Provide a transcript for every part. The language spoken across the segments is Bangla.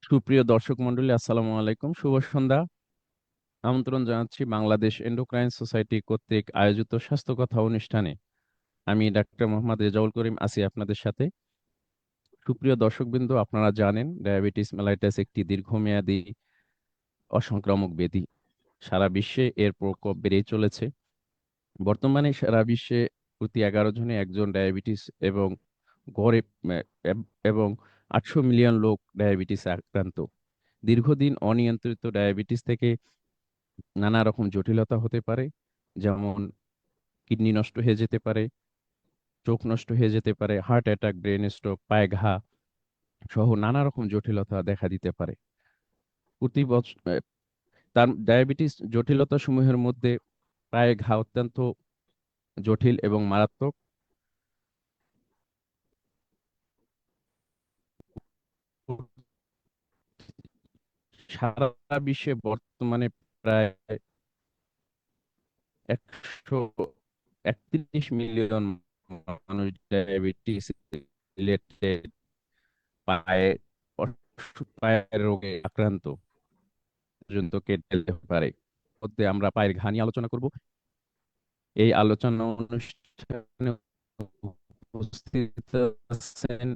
সুপ্রিয় দর্শক মন্ডলী, আসসালামু আলাইকুম, শুভ সন্ধ্যা। আমন্ত্রণ জানাচ্ছি বাংলাদেশ এন্ডোক্রাইন সোসাইটি কর্তৃক আয়োজিত স্বাস্থ্য কথা অনুষ্ঠানে। আমি ডাক্তার মোহাম্মদ রেজাউল করিম আছি আপনাদের সাথে। সুপ্রিয় দর্শকবৃন্দ, আপনারা জানেন ডায়াবেটিস মেলাইটাস একটি দীর্ঘমেয়াদী অসংক্রামক ব্যাধি। সারা বিশ্বে এর প্রকোপ বেড়েই চলেছে। বর্তমানে সারা বিশ্বে প্রতি 11 জনে একজন ডায়াবেটিস এবং গড়ে এবং 800 মিলিয়ন লোক ডায়াবেটিস আক্রান্ত। দীর্ঘদিন অনিয়ন্ত্রিত ডায়াবেটিস থেকে নানা রকম জটিলতা হতে পারে, যেমন কিডনি নষ্ট হয়ে যেতে পারে, চোখ নষ্ট হয়ে যেতে পারে, হার্ট অ্যাটাক, ব্রেন স্ট্রোক, পায়ে ঘা সহ নানা রকম জটিলতা দেখা দিতে পারে। প্রতি বছর তার ডায়াবেটিস জটিলতা সমূহের মধ্যে পায়ে ঘা অত্যন্ত জটিল এবং মারাত্মক। সারা বিশ্বে বর্তমানে প্রায় 131 মিলিয়ন মানুষ ডায়াবেটিস রিলেটেড পায়ে পায়ের রোগে আক্রান্ত পর্যন্ত কেটে যেতে পারে। মধ্যে আমরা পায়ের ঘা নিয়ে আলোচনা করব। এই আলোচনা অনুষ্ঠানে উপস্থিত আছেন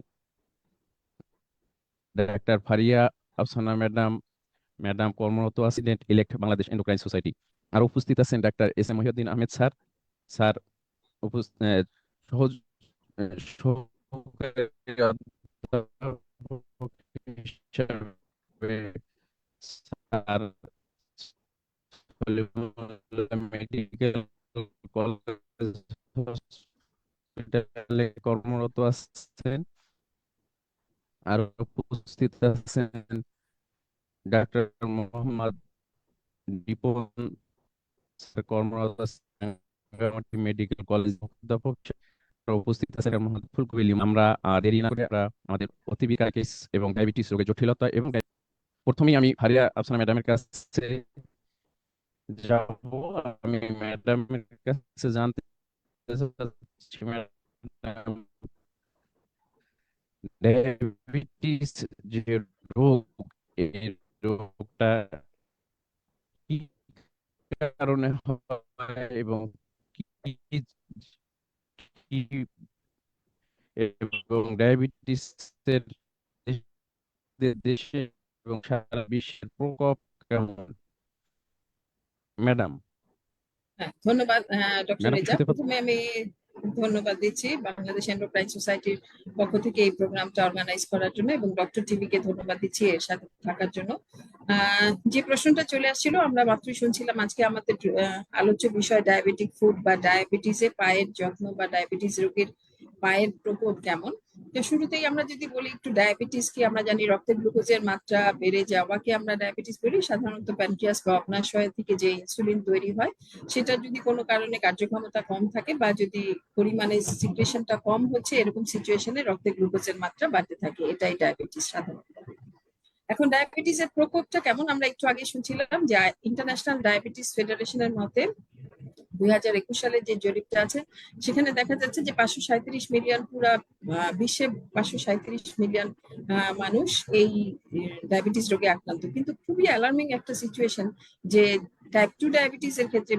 doctor Faria Afsana madam. Madam কর্মরত president elect Bangladesh endocrine society. আর উপস্থিত আছেন doctor S M Mohiuddin Ahmed sir. Sir সহজ সহকারী অধ্যাপক হিসেবে স্যার মেডিকেল কলেজ হসপিটালে কর্মরত আছেন। আর উপস্থিত আছেন ডাক্তার মোহাম্মদ রিপন স্যার, কর্মরত আছেন রাঙ্গামাটি মেডিকেল কলেজ অধ্যাপক। উপস্থিত আছেন মোহাম্মদ ফুলকো ইলিম। আমরা দেরি না করে আমরা আমাদের অতিবিকার কেস এবং ডায়াবেটিস রোগের জটিলতা এবং প্রথমেই আমি ফারিয়া আফসানা ম্যাডামের কাছে যাব। আমি ম্যাডামের কাছে জানতে চাচ্ছি, ম্যাডাম, ডায়াবেটিস যে রোগ, এই রোগটা কি কারণে হয় এবং কি কি এবং ডায়াবেটিসের দেশে এবং সারা বিশ্বের প্রকোপ কেমন? ম্যাডাম, হ্যাঁ, ধন্যবাদ ডক্টর ম্যাডাম রেজা। শুনতে পাচ্ছেন? প্রথমে আমি ধন্যবাদ দিচ্ছি বাংলাদেশ এন্টারপ্রাইজ সোসাইটির পক্ষ থেকে এই প্রোগ্রামটা অর্গানাইজ করার জন্য, এবং ডক্টর টিভিকে ধন্যবাদ দিচ্ছি এর সাথে থাকার জন্য। যে প্রশ্নটা চলে আসছিল, আমরা মাত্রই শুনছিলাম আজকে আমাদের আলোচ্য বিষয় ডায়াবেটিক ফুড বা ডায়াবেটিসে পায়ের যত্ন বা ডায়াবেটিস রোগীর পায়ের প্রকোপ কেমন। তো শুরুতেই আমরা যদি বলি একটু ডায়াবেটিস কি, আমরা জানি রক্তে গ্লুকোজের মাত্রা বেড়ে যাওয়াকে আমরা ডায়াবেটিস বলি। সাধারণত প্যানক্রিয়াস বা অগ্নাশয় থেকে যে ইনসুলিন তৈরি হয়, সেটা যদি কোনো কারণে কার্যক্ষমতা কম থাকে বা যদি পরিমাণে সিক্রেশনটা কম হচ্ছে, এরকম সিচুয়েশনে রক্তে গ্লুকোজের মাত্রা বাড়তে থাকে, এটাই ডায়াবেটিস সাধারণত। এখন ডায়াবেটিসের প্রকোপটা কেমন, আমরা একটু আগে শুনছিলাম যে ইন্টারন্যাশনাল ডায়াবেটিস ফেডারেশনের মতে 2021 সালের যে জরিপটা আছে, সেখানে দেখা যাচ্ছে যে 537 মিলিয়ন, পুরা বিশ্বে 537 মিলিয়ন মানুষ এই ডায়াবেটিস রোগে আক্রান্ত। কিন্তু খুবই অ্যালার্মিং একটা সিচুয়েশন যে টাইপ 2 ডায়াবেটিস এর ক্ষেত্রে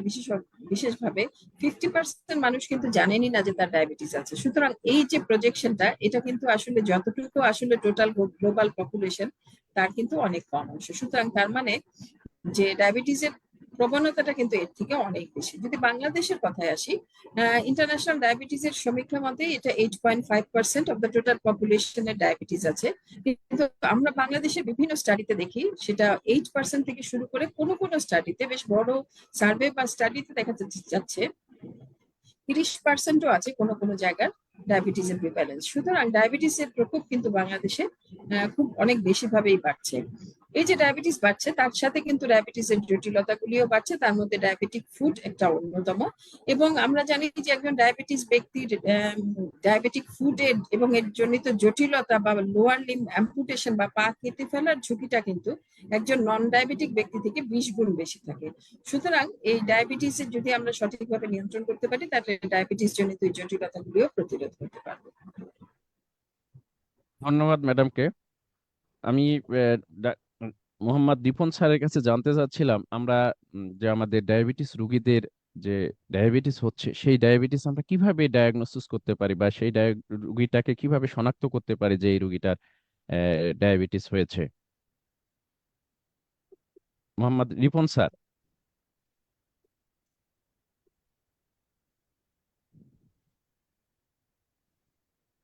বিশেষভাবে 50% মানুষ কিন্তু জানেনই না যে তার ডায়াবেটিস আছে। সুতরাং এই যে প্রজেকশনটা, এটা কিন্তু আসলে যতটুকু আসলে টোটাল গ্লোবাল পপুলেশন, তার কিন্তু অনেক কম অংশ। সুতরাং তার মানে যে ডায়াবেটিসের প্রবণতাটা কিন্তু এর থেকে অনেক বেশি। যদি বাংলাদেশের কথায় আসি, ইন্টারন্যাশনাল ডায়াবেটিসের সমীক্ষা মতে এটা 8.5% অফ দ্য টোটাল পপুলেশনের ডায়াবেটিস আছে। কিন্তু আমরা বাংলাদেশের বিভিন্ন স্টাডিতে দেখি সেটা 8% থেকে শুরু করে কোনো কোনো স্টাডিতে, বেশ বড় সার্ভে বা স্টাডিতে দেখা যাচ্ছে 30%ও আছে কোনো কোনো জায়গার ডায়াবেটিসের প্রিভ্যালেন্স। সুতরাং ডায়াবেটিসের প্রকোপ কিন্তু বাংলাদেশে খুব অনেক বেশি ভাবেই বাড়ছে। এই যে ডায়াবেটিস বাড়ছে, তার সাথে কিন্তু ডায়াবেটিসের জটিলতাগুলিও বাড়ছে, তার মধ্যে ডায়াবেটিক ফুড একটা অন্যতম। এবং আমরা জানি যে একজন ডায়াবেটিস ব্যক্তির ডায়াবেটিক ফুডের এবং এর জনিত জটিলতা বা লোয়ার লিম্ব অ্যাম্পুটেশন বা পা কেটে ফেলার ঝুঁকিটা কিন্তু একজন নন ডায়াবেটিক ব্যক্তি থেকে 20 গুণ বেশি থাকে। সুতরাং এই ডায়াবেটিসের যদি আমরা সঠিকভাবে নিয়ন্ত্রণ করতে পারি, তাহলে ডায়াবেটিস জনিত জটিলতাগুলিও প্রতিরোধ করতে পারবো। ধন্যবাদ ম্যাডামকে। আমি মোহাম্মদ রিপন স্যারের কাছে জানতে চাচ্ছিলাম, আমরা যে আমাদের ডায়াবেটিস রোগীদের যে ডায়াবেটিস হচ্ছে, সেই ডায়াবেটিস আমরা কিভাবে ডায়াগনোসিস করতে পারি, বা সেই রোগীটাকে কিভাবে শনাক্ত করতে পারি যে এই রোগীটার ডায়াবেটিস হয়েছে। মোহাম্মদ রিপন স্যার।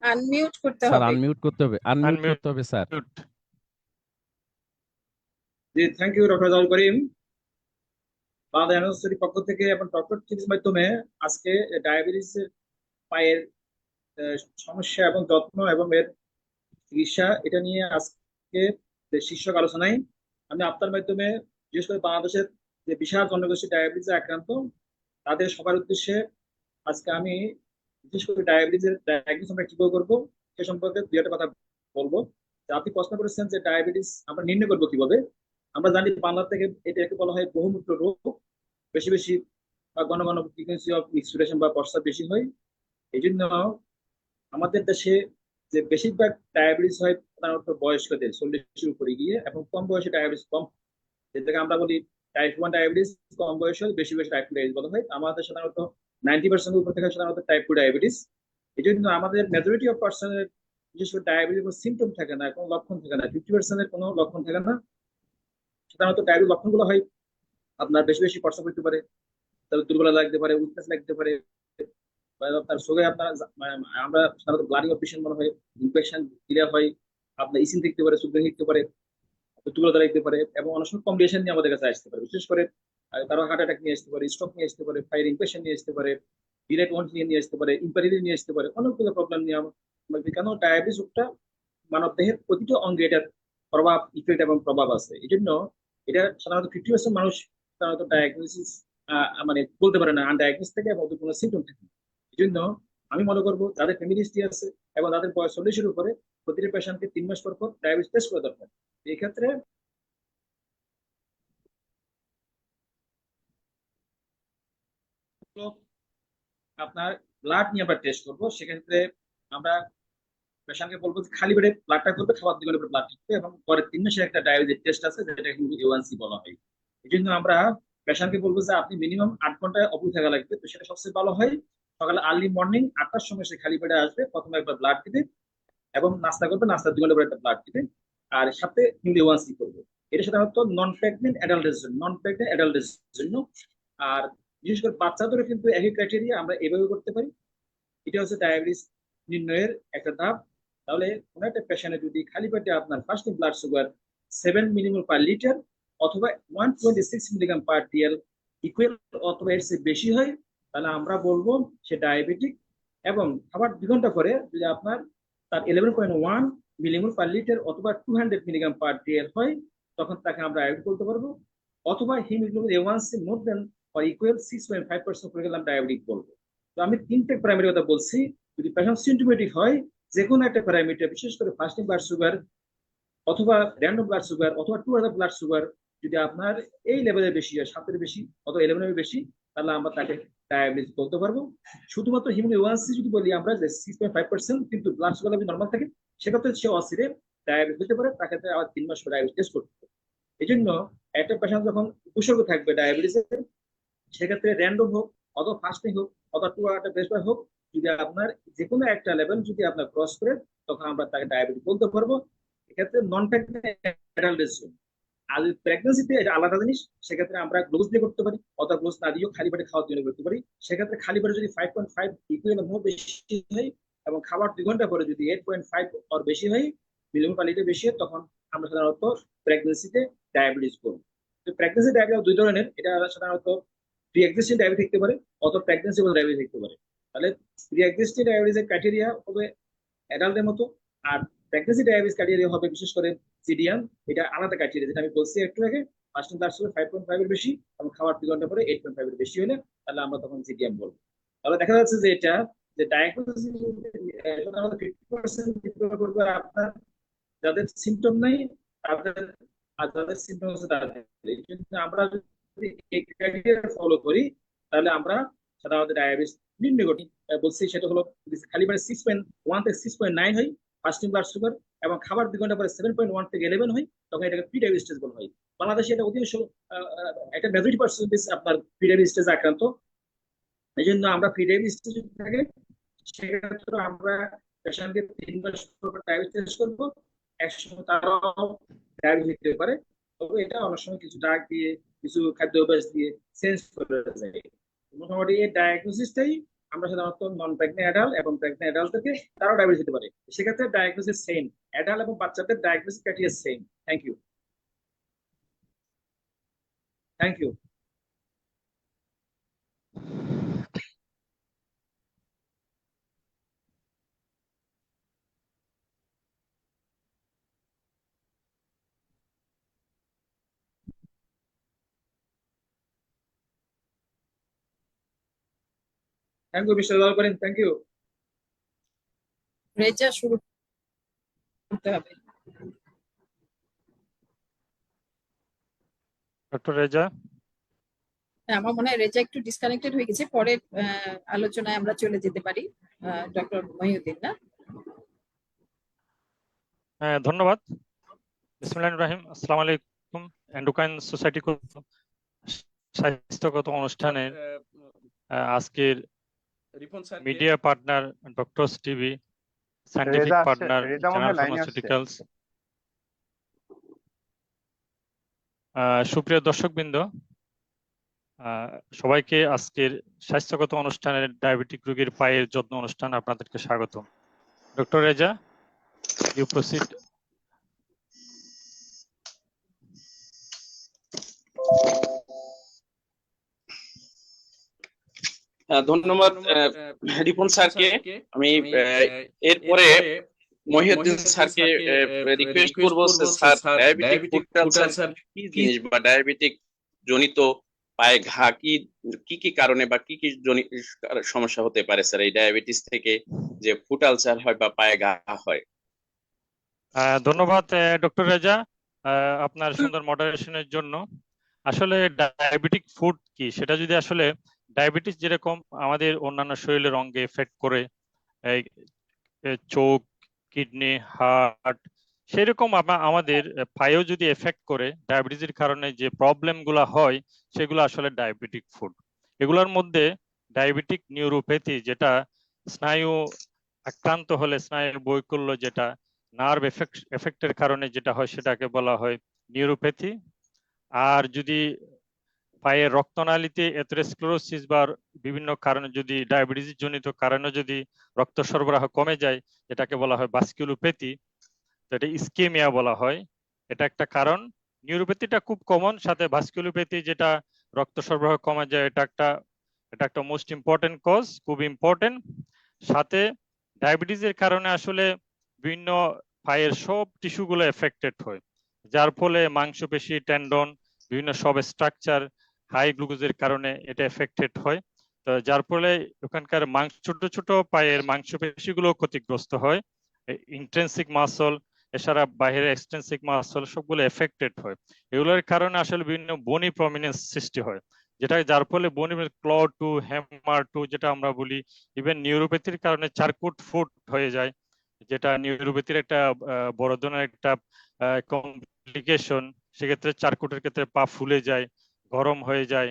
আনমিউট করতে স্যার হবে। আনমিউট করতে হবে, আনমিউট করতে হবে স্যার। আনমিউট। জি, thank you doctor Jawal Karim. Bangladesh ইউনিভার্সিটির পক্ষ থেকে এবং ডক্টর টিভির মাধ্যমে আজকে ডায়াবেটিস পায়ের আহ, সমস্যা এবং যত্ন এবং এর চিকিৎসা, এটা নিয়ে আজকে যে শীর্ষক আলোচনায় আমি আপনার মাধ্যমে বিশেষ করে বাংলাদেশের যে বিশাল জনগোষ্ঠী ডায়াবেটিসে আক্রান্ত তাদের সবার উদ্দেশ্যে আজকে আমি বিশেষ করে ডায়াবেটিসের ডায়াগনোস আমরা কিভাবে করবো সে সম্পর্কে দুই একটা কথা বলবো। যে আপনি প্রশ্ন করেছেন যে ডায়াবেটিস আমরা নির্ণয় করবো কিভাবে। আমরা জানি বাংলা থেকে এটাকে বলা হয় বহুমূত্র রোগ। বেশি বেশি বা ঘন ঘন ফ্রিকোয়েন্সি অফ এক্সপিরেশন বা প্রস্রাব বেশি হয়। এই জন্য আমাদের দেশে যে বেশিরভাগ ডায়াবেটিস হয় সাধারণত বয়স্কদের 40-এর উপরে গিয়ে, এবং কম বয়সে ডায়াবেটিস কম, যেটাকে আমরা বলি টাইপ 1 ডায়াবেটিস। কম বয়সে বেশি বেশি টাইপ 2 ডায়াবেটিস বলা হয়। আমাদের সাধারণত 90% উপর থেকে সাধারণত টাইপ 2 ডায়াবেটিস। এই জন্য আমাদের মেজরিটি অফ পার্সনের বিশেষ করে ডায়াবেটিস কোনো সিমটম থাকে না, কোনো লক্ষণ থাকে না। 50% কোনো লক্ষণ থাকে না। সাধারণত ডায়াবেটিস লক্ষণগুলো হয় আপনার বেশি বেশি প্রস্রাব করতে পারে, তাহলে দুর্বলতা লাগতে পারে, উইকনেস লাগতে পারে, বা আপনার শরীরে আপনার মানে আমরা সাধারণত ব্লাডিং অপারেশন মনে হয়, ইনফেকশন ক্লিয়ার হয়, আপনার ইসিন থাকতে পারে, সুগার থাকতে পারে, দুর্বলতা লাগতে পারে, এবং অনেক সময় কমপ্লিকেশন নিয়ে আমাদের কাছে আসতে পারে। বিশেষ করে কারো হার্ট অ্যাটাক নিয়ে আসতে পারে, স্ট্রোক নিয়ে আসতে পারে, ফায়ার ইনফেকশন নিয়ে আসতে পারে, ডিলেট ওয়ান্ট নিয়ে আসতে পারে, ইম্পারিটি নিয়ে আসতে পারে, অনেকগুলো প্রবলেম নিয়ে কেন ডায়াবেটিস রোগটা মানব দেহের প্রতিটা অঙ্গে এটার প্রভাব, ইফেক্ট এবং প্রভাব আছে। এই জন্য এটা সাধারণত 50% মানুষ সাধারণত ডায়াগনোসিস মানে বলতে পারে না, আনডায়াগনোস থেকে, এবং ওদের কোনো সিমটম থাকে না। এই জন্য আমি মনে করবো যাদের ফ্যামিলি হিস্ট্রি আছে এবং তাদের বয়স 40-এর উপরে, প্রতিটা পেশেন্টকে 3 মাস পর পর ডায়াবেটিস টেস্ট করা দরকার। এই ক্ষেত্রে তো আপনার ব্লাড নিয়ে আমরা টেস্ট করবো। সেক্ষেত্রে আমরা পেশেন্টকে বলবো যে খালি পেটে ব্লাডটা করবে, খাবার দিকে ব্লাড করবে, এবং পরে 3 মাসের একটা ডায়াবেটিস টেস্ট আছে যেটা কিন্তু A1C বলা হয়। এই জন্য আমরা পেশেন্টকে বলবো যে আপনি মিনিমাম 8 ঘন্টা অবধি থাকা লাগবে। তো সেটা সবচেয়ে ভালো হয় সকালে আর্লি মর্নিং 8টার সময় সে খালি পেটে আসবে, প্রথমে একবার ব্লাড দিবে এবং নাস্তা করবে, নাস্তার 2 ঘন্টা পরে একটা ব্লাড দিবে, আর সাথে A1C করবে। এটা সাধারণত নন প্রেগনেন্ট অ্যাডাল্টের জন্য, নন প্রেগনেন্ট অ্যাডাল্টের জন্য। আর বিশেষ করে বাচ্চাদেরও কিন্তু একই ক্রাইটেরিয়া আমরা এভাবে করতে পারি। এটা হচ্ছে ডায়াবেটিস নির্ণয়ের একটা ধাপ। তাহলে কোনো একটা পেশেন্টের যদি খালি পেটে আপনার ফার্স্টিং ব্লাড সুগার 7 মিলিমোল/লিটার অথবা 126 মিলিগ্রাম/ডিএল ইকুয়াল অথবা এর চেয়ে বেশি হয়, তাহলে আমরা বলবো সে ডায়াবেটিক। এবং খাবার 2 ঘন্টা পরে যদি আপনার তার 11.1 মিলিমোল/লিটার অথবা 200 মিলিগ্রাম/ডিএল হয়, তখন তাকে আমরা ডায়াবেটিক বলতে পারবো। অথবা haemoglobin A1C more than or equal 6.5% করে গেলে আমরা ডায়াবেটিক বলবো। তো আমি 3টে প্যারামিটার কথা বলছি। যদি পেশেন্ট সিমটোমেটিক হয়, যে কোনো একটা প্যারামিটার, বিশেষ করে ফাস্টিং ব্লাড সুগার অথবা র্যান্ডম ব্লাড সুগার অথবা 2 ব্লাড সুগার যদি আপনার এই লেভেলের বেশি হয়, 7-এর বেশি অথবা 11-এর বেশি, তাহলে আমরা তাকে ডায়াবেটিস বলতে পারবো। শুধুমাত্র হিমোগ্লোবিন A1C যদি বলি আমরা যে 6.5%, কিন্তু ব্লাড সুগার যদি নর্মাল থাকে, সেক্ষেত্রে সে অসিরে ডায়াবেটিস হতে পারে, তাকে আবার 3 মাস পরে ডায়াবেটিস টেস্ট করতে হবে। এই জন্য একটা পেশেন্ট যখন উপসর্গ থাকবে ডায়াবেটিসের, সেক্ষেত্রে র্যান্ডম হোক অথবা ফাস্টিং হোক অথবা 2 বেস্ট হোক, যদি আপনার যে কোনো একটা লেভেল যদি আপনার ক্রস করে, তখন আমরা তাকে ডায়াবেটিস বলতে পারবো। এক্ষেত্রে নন প্রেগনেন্ট। আর প্রেগনেন্সিতে এটা আলাদা জিনিস। সেক্ষেত্রে আমরা গ্লুকোজ দিয়ে করতে পারি অথবা গ্লুকোজ না দিয়েও খালি পেটে খাওয়ার জন্য করতে পারি। সেক্ষেত্রে খালি পেটে যদি 5.5 ইকুয়াল মোর বেশি হয় এবং খাবার 2 ঘন্টা পরে যদি 8.5 ওর বেশি হয়, মিলিমোল/লিটার বেশি হয়, তখন আমরা সাধারণত প্রেগনেন্সিতে ডায়াবেটিস করবো। তো প্রেগনেন্সি ডায়াবেটিস 2 ধরনের। এটা সাধারণত প্রি এক্সিস্টিং ডায়াবেটিস থাকতে পারে অথবা প্রেগনেন্সি ডায়াবেটিস থাকতে পারে। তাহলে প্রি এক্সিস্টিং ডায়াবেটিসের ক্রাইটেরিয়া হবে অ্যাডাল্টের মতো, আর প্রেগনেন্সি ডায়াবেটিস ক্রাইটেরিয়া হবে বিশেষ করে সিডিয়াম। এটা আলাদা ক্রাইটেরিয়া, যেটা আমি বলছি একটু আগে। ফাস্টিং ব্লাড সুগার 5.5 এর বেশি এবং খাবার 2 ঘন্টা পরে 8.5 এর বেশি হলে, তাহলে আমরা তখন সিডিয়াম বলবো। তাহলে দেখা যাচ্ছে যে এটা যে ডায়াগনোসিস 50% নির্ভর করবে আপনার যাদের সিমটম নাই তাদের, আর যাদের সিমটম আছে তাদের। এই জন্য আমরা যদি এই ক্রাইটেরিয়া ফলো করি, তাহলে আমরা সাধারণত ডায়াবেটিস নির্ণয় করি। বলছি সেটা হলো খালি মানে 6.1 থেকে 6.9 হয়, ফাস্টিং ব্লাড সুগার এবং খাবার 2 ঘন্টা পরে 7.1 থেকে 11 হয়, তখন এটাকে প্রি ডায়াবেটিস বলা হয়। বাংলাদেশে এটা অধিকাংশ একটা মেজরিটি পার্সেন্টেজ আপনার প্রি ডায়াবেটিস আক্রান্ত। এই জন্য আমরা প্রি ডায়াবেটিস যদি থাকে সেক্ষেত্রে আমরা পেশেন্টকে 3 মাস পর ডায়াবেটিস টেস্ট করবো। একসময় তারও ডায়াবেটিস হতে পারে, তবে এটা অনেক সময় কিছু ডাক দিয়ে কিছু খাদ্য অভ্যাস দিয়ে চেঞ্জ করে যায়। মোটামুটি এই ডায়াগনোসিসটাই আমরা সাধারণত নন প্রেগনেন্ট অ্যাডাল্ট এবং প্রেগনেন্ট অ্যাডাল্টদেরকে তারাও ডায়াবেটিস হতে পারে, সেক্ষেত্রে ডায়াগনোসিস সেম, অ্যাডাল্ট এবং বাচ্চাদের diagnosis criteria same. Thank you. Thank you. Thank you mister দল করেন, থ্যাংক ইউ। রেজা শুরু করতে হবে। ডক্টর রেজা। হ্যাঁ, আমার মনে হয় রেজা একটু ডিসকানেক্টেড হয়ে গেছে, পরে আলোচনায় আমরা চলে যেতে পারি। ডক্টর মহিউদ্দিন না? হ্যাঁ, ধন্যবাদ। বিসমিল্লাহির রহিম। আসসালামু আলাইকুম। এন্ডোক্রাইন সোসাইটি স্বাস্থ্যগত অনুষ্ঠানের আজকের media partner doctors TV, scientific partner general pharmaceuticals, সুপ্রিয় দর্শকবৃন্দ, সবাইকে আজকের স্বাস্থ্যগত অনুষ্ঠানের ডায়াবেটিক রোগীর পায়ের যত্ন অনুষ্ঠান আপনাদেরকে স্বাগত। Doctor Reza, you proceed. ধন্যবাদ রিপন স্যারকে। আমি এরপরে মহিউদ্দিন স্যারকে রিকোয়েস্ট করবো, স্যার ডায়াবেটিক ফুট আলসার কি জিনিস বা ডায়াবেটিক জনিত পায়ে ঘা কি কি কারণে বা কি সমস্যা হতে পারে স্যার এই ডায়াবেটিস থেকে যে ফুট আলসার হয় বা পায়ে ঘা হয়? ধন্যবাদ ডক্টর রেজা আপনার সুন্দর মডারেশনের জন্য। আসলে ডায়াবেটিক ফুড কি, সেটা যদি আসলে ডায়াবেটিস যেরকম আমাদের অন্যান্য শরীরের অঙ্গে এফেক্ট করে, চোখ, কিডনি, হার্ট, সেরকম আমাদের পায়েও যদি এফেক্ট করে, ডায়াবেটিসের কারণে যে প্রবলেম গুলা হয় সেগুলো আসলে ডায়াবেটিক ফুড। এগুলোর মধ্যে ডায়াবেটিক নিউরোপ্যাথি, যেটা স্নায়ু আক্রান্ত হলে স্নায়ুর বৈকল্য, যেটা নার্ভ এফেক্টের কারণে যেটা হয় সেটাকে বলা হয় নিউরোপ্যাথি। আর যদি পায়ের রক্তনালীতে এথেরোস্ক্লেরোসিস বা বিভিন্ন কারণে যদি ডায়াবেটিস জনিত কারণে যদি রক্ত সরবরাহ কমে যায়, এটাকে বলা হয় ভাস্কুলোপ্যাথি, তো এটা ইসকেমিয়া বলা হয়। এটা একটা কারণ। নিউরোপ্যাথিটা খুব কমন, সাথে ভাস্কুলোপ্যাথি যেটা রক্ত সরবরাহ কমে যায়, এটা একটা মোস্ট ইম্পর্টেন্ট কজ, খুব ইম্পর্টেন্ট। সাথে ডায়াবেটিসের কারণে আসলে বিভিন্ন পায়ের সব টিস্যুগুলো এফেক্টেড হয়, যার ফলে মাংসপেশি, টেন্ডন, বিভিন্ন সব স্ট্রাকচার হাই গ্লুকোজের কারণে এটা এফেক্টেড হয়। তো যার ফলে ওখানকার ছোট ছোট পায়ের মাংসপেশিগুলো ক্ষতিগ্রস্ত হয়, ইন্ট্রিনসিক মাসল, এছাড়া বাইরের এক্সট্রিনসিক মাসল সবগুলো এফেক্টেড হয়। এগুলোর কারণে আসলে বিভিন্ন বনি প্রমিনেন্স সৃষ্টি হয়, যেটা যার ফলে বনি ক্ল টু, হ্যামার টু যেটা আমরা বলি। ইভেন নিউরোপ্যাথির কারণে চারকুট ফুট হয়ে যায়, যেটা নিউরোপ্যাথির একটা বড় ধরনের একটা কমপ্লিকেশন। সেক্ষেত্রে চারকুটের ক্ষেত্রে পা ফুলে যায়, গরম হয়ে যায়।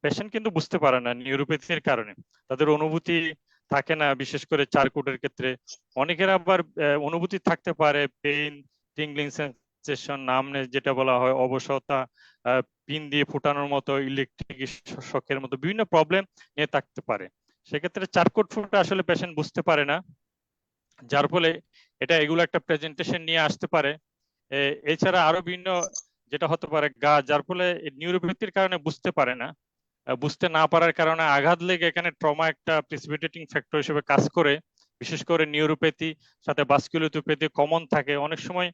পেশেন্ট কিন্তু বুঝতে পারে না নিউরোপ্যাথির কারণে, তাদের অনুভূতি থাকে না, বিশেষ করে চারকুটের ক্ষেত্রে। অনেকের আবার অনুভূতি থাকতে পারে পেইন, টিংলিং সেন্সেশন, নামনে যেটা বলা হয়, অবসতা, পিন দিয়ে ফুটানোর মতো, ইলেকট্রিক শকের মতো বিভিন্ন প্রবলেম নিয়ে থাকতে পারে। সেক্ষেত্রে চারকুট ফুটা আসলে পেশেন্ট বুঝতে পারে না, যার ফলে এগুলো একটা প্রেজেন্টেশন নিয়ে আসতে পারে। এছাড়া আরো বিভিন্ন যেটা হতে পারে গা, যার ফলে নিউরোপ্যাথির কারণে বুঝতে পারে না, বুঝতে না পারার কারণে আঘাত লেগে এখানে ট্রমা একটা প্রিসিপিটেটিং ফ্যাক্টর হিসেবে কাজ করে। বিশেষ করে নিউরোপ্যাথি সাথে ভাস্কুলোপ্যাথি কমন থাকে, অনেক সময়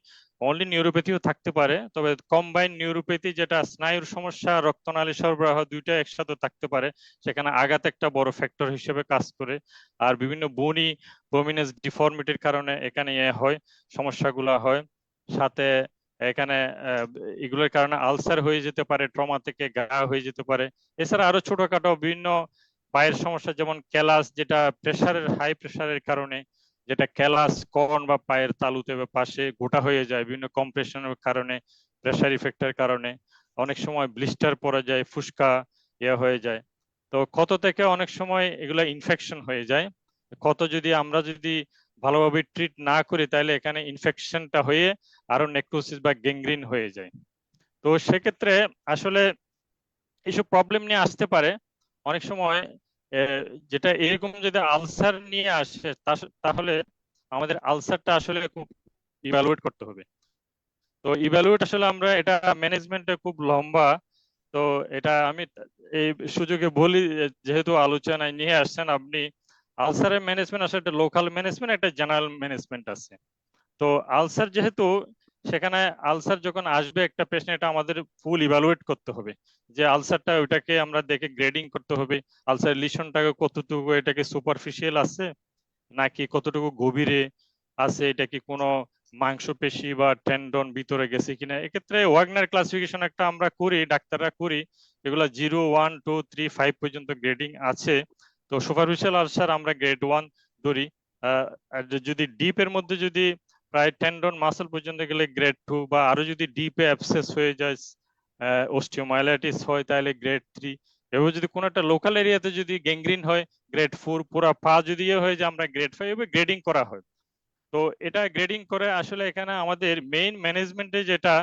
অনলি নিউরোপ্যাথিও থাকতে পারে, তবে কম্বাইন্ড নিউরোপ্যাথি যেটা স্নায়ুর সমস্যা, রক্তনালী সরবরাহ দুইটা একসাথে থাকতে পারে, সেখানে আঘাত একটা বড় ফ্যাক্টর হিসেবে কাজ করে। আর বিভিন্ন বনি প্রমিনেন্স ডিফর্মিটির কারণে এখানে হয়, সমস্যাগুলো হয়। সাথে এখানে এগুলোর কারণে আলসার হয়ে যেতে পারে, ট্রমা থেকে ঘা হয়ে যেতে পারে। এছাড়া আরো ছোটখাটো বিভিন্ন পায়ের সমস্যা, যেমন ক্যালাস, যেটা হাই প্রেসারের কারণে যেটা ক্যালাস কর্ন বা পায়ের তালুতে বা পাশে গোটা হয়ে যায় বিভিন্ন কম্প্রেশনের কারণে, প্রেসার ইফেক্টের কারণে। অনেক সময় ব্লিস্টার পড়ে যায়, ফুসকা হয়ে যায়। তো ক্ষত থেকে অনেক সময় এগুলা ইনফেকশন হয়ে যায়। ক্ষত যদি আমরা ভালোভাবে ট্রিট না করি তাহলে এখানে ইনফেকশনটা হয়ে আরো নেক্রোসিস বা গ্যাংগ্রিন হয়ে যায়। তো সেক্ষেত্রে আসলে এইসব প্রবলেম নিয়ে আসতে পারে অনেক সময়। যেটা এরকম যদি আলসার নিয়ে আসে তাহলে আমাদের আলসারটা আসলে খুব ইভালুয়েট করতে হবে। তো ইভালুয়েট আসলে আমরা এটা ম্যানেজমেন্টে খুব লম্বা। তো এটা আমি এই সুযোগে বলি, যেহেতু আলোচনায় নিয়ে আসছেন আপনি, আলসারের ম্যানেজমেন্ট আসলে একটা লোকাল ম্যানেজমেন্ট, একটা জেনারেল ম্যানেজমেন্ট আছে। তো আলসার যেহেতু, সেখানে আলসার যখন আসবে একটা পেশেন্ট, এটা আমাদের ফুল ইভালুয়েট করতে হবে যে আলসারটা, ওইটাকে আমরা দেখে গ্রেডিং করতে হবে। আলসার লিশনটাকে কতটুকু, এটাকে সুপারফিশিয়াল আছে নাকি কতটুকু গভীরে আছে, এটা কি কোনো মাংসপেশি বা টেন্ডন ভিতরে গেছে কিনা। এক্ষেত্রে ওয়াগনার ক্লাসিফিকেশন একটা আমরা করি, ডাক্তাররা করি, এগুলা 0, 1, 2, 3, 5 পর্যন্ত গ্রেডিং আছে। তো সুপারফিশিয়াল আলসার আমরা গ্রেড 1 ধরি। আর যদি ডিপের মধ্যে যদি প্রায় টেন্ডন মাসল পর্যন্ত গেলে গ্রেড 2, বা আরো যদি ডিপে অ্যাবসেস হয়ে যায়, অস্টিওমাইলাইটিস হয়, তাহলে গ্রেড 3। এভাবে যদি কোনো একটা লোকাল এরিয়াতে যদি গ্যাংগ্রিন হয়, গ্রেড 4। পুরা পা যদি হয় যে আমরা গ্রেড 5, এভাবে গ্রেডিং করা হয়। তো এটা গ্রেডিং করে আসলে এখানে আমাদের মেইন ম্যানেজমেন্টে যেটা,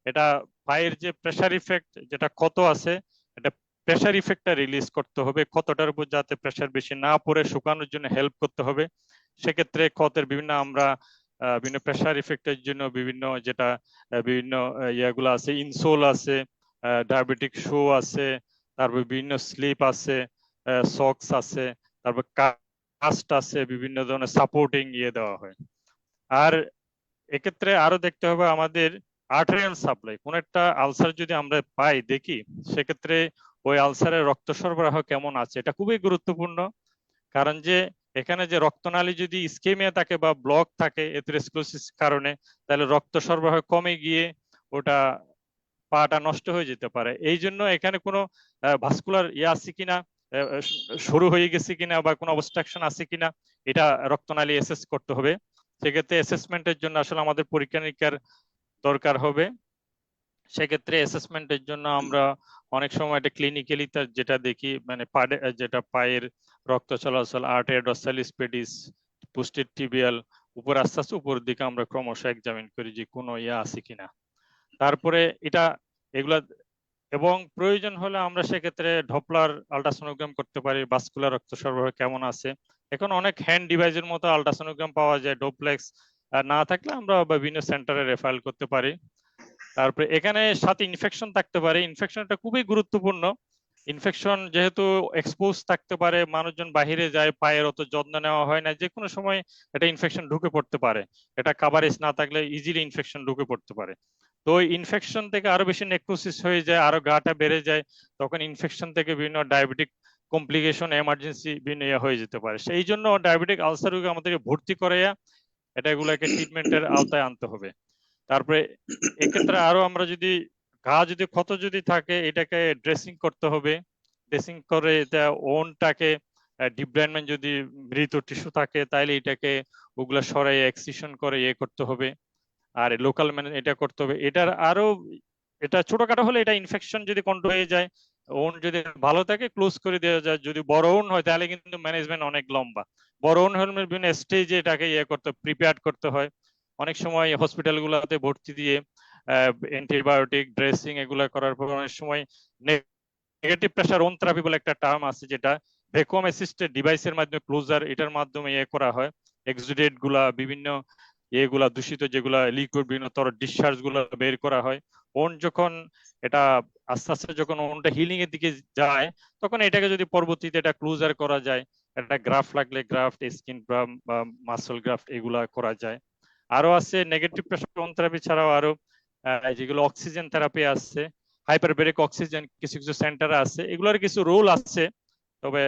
এটা পায়ের যে প্রেসার ইফেক্ট যেটা ক্ষত আছে, এটা প্রেসার ইফেক্টটা রিলিজ করতে হবে, ক্ষতটার উপর যাতে প্রেসার বেশি না পড়ে শুকানোর জন্য হেল্প করতে হবে। সেক্ষেত্রে ক্ষতের বিভিন্ন আমরা বিভিন্ন প্রেসার ইফেক্টের জন্য বিভিন্ন যেটা বিভিন্ন ইয়াগুলো আছে, ইনসোল আছে, ডায়াবেটিক শু আছে, তারপর বিভিন্ন স্লিপ আছে, সক্স আছে, তারপর কাস্ট আছে, বিভিন্ন ধরনের সাপোর্টিং দেওয়া হয়। আর এক্ষেত্রে আরো দেখতে হবে আমাদের আর্টেরিয়াল সাপ্লাই। কোন একটা আলসার যদি আমরা পাই দেখি, সেক্ষেত্রে ওই আলসারের রক্ত সরবরাহ কেমন আছে, এটা খুবই গুরুত্বপূর্ণ। কারণ যে এখানে যে রক্তনালী যদি ইসকেমিয়া থাকে বা ব্লক থাকে এথেরোস্ক্লেরোসিস কারণে, তাহলে রক্ত সরবরাহ কমে গিয়ে ওটা পাটা নষ্ট হয়ে যেতে পারে। এই জন্য এখানে কোনো ভাস্কুলার আছে কিনা, শুরু হয়ে গেছে কিনা, বা কোনো অবস্ট্রাকশন আছে কিনা, এটা রক্তনালী অ্যাসেস করতে হবে। সেক্ষেত্রে অ্যাসেসমেন্টের জন্য আসলে আমাদের পরীক্ষা নিরীক্ষার দরকার হবে। সেক্ষেত্রে অ্যাসেসমেন্টের জন্য আমরা অনেক সময় এটা ক্লিনিক্যালি যেটা দেখি, মানে যেটা পায়ের রক্ত চলাচল, আর্টেরিয়া ডর্সালিস পেডিস, পোস্টের টিবিয়াল, উপর আস্তে আস্তে উপরের দিকে আমরা ক্রমশ এক্সামিন করি যে কোনো আছে কিনা। তারপরে এগুলা, এবং প্রয়োজন হলে আমরা সেক্ষেত্রে ডপলার আল্ট্রাসোনোগ্রাম করতে পারি, ভাস্কুলার রক্ত সরবরাহ কেমন আছে। এখন অনেক হ্যান্ড ডিভাইসের মতো আল্ট্রাসোনোগ্রাম পাওয়া যায়, ডোপ্লেক্স না থাকলে আমরা বিভিন্ন সেন্টারে রেফার করতে পারি। তারপরে এখানে সাথে ইনফেকশন থাকতে পারে, ইনফেকশনটা খুবই গুরুত্বপূর্ণ। ইনফেকশন যেহেতু এক্সপোজ থাকতে পারে, মানুষজন বাহিরে যায়, পায়ের অত যত্ন নেওয়া হয় না, যে কোনো সময় এটা ইনফেকশন ঢুকে পড়তে পারে। এটা কাভারেজ না থাকলে ইজিলি ইনফেকশন ঢুকে পড়তে পারে। তো ওই ইনফেকশন থেকে আরো বেশি নেক্রোসিস হয়ে যায়, আরো গাটা বেড়ে যায়, তখন ইনফেকশন থেকে বিভিন্ন ডায়াবেটিক কমপ্লিকেশন, এমার্জেন্সি বিভিন্ন হয়ে যেতে পারে। সেই জন্য ডায়াবেটিক আলসার রোগে আমাদেরকে ভর্তি করাইয়া এগুলাকে ট্রিটমেন্টের আওতায় আনতে হবে। তারপরে এক্ষেত্রে আরো আমরা যদি ক্ষত যদি থাকে, এটাকে ড্রেসিং করতে হবে। ড্রেসিং করে এটা ওনটাকে ডিব্রাইনমেন্ট, যদি মৃত টিস্যু থাকে তাহলে এটাকে ওগুলা সরাই এক্সিশন করে করতে হবে। আর লোকাল মানে এটা করতে হবে। এটার আরো এটা ছোটখাটো হলে, এটা ইনফেকশন যদি কন্ট্রোল হয়ে যায়, ওন যদি ভালো থাকে ক্লোজ করে দেওয়া যায়। যদি বড় ওন হয় তাহলে কিন্তু ম্যানেজমেন্ট অনেক লম্বা। বড় ওন হলে বিভিন্ন স্টেজে এটাকে করতে প্রিপেয়ার করতে হয়। অনেক সময় হসপিটাল গুলাতে ভর্তি দিয়ে অ্যান্টিবায়োটিক ড্রেসিং এগুলা করার পর অনেক সময় নেগেটিভ প্রেসার ওন থেরাপি বলে একটা টার্ম আছে, যেটা ভ্যাকুয়াম অ্যাসিস্টেড ডিভাইসের মাধ্যমে ক্লোজার, এটার মাধ্যমে করা হয়। এক্সুডেট গুলা, বিভিন্ন এগুলা দূষিত যেগুলা লিকুইড, বিভিন্ন তরল ডিসচার্জ গুলা বের করা হয়। ওন যখন এটা আস্তে আস্তে যখন ওনটা হিলিং এর দিকে যায়, তখন এটাকে যদি পরবর্তীতে এটা ক্লোজার করা যায়, একটা গ্রাফট লাগলে গ্রাফট, স্কিন গ্রাফট বা মাসল গ্রাফট এগুলা করা যায়। আরো আছে নেগেটিভ প্রেসার ওন থেরাপি ছাড়াও আরো যেগুলো অক্সিজেন থেরাপি আছে, হাইপারবেরিক অক্সিজেন কিছু কিছু সেন্টারে আছে, এগুলোর কিছু রোল আছে। তবে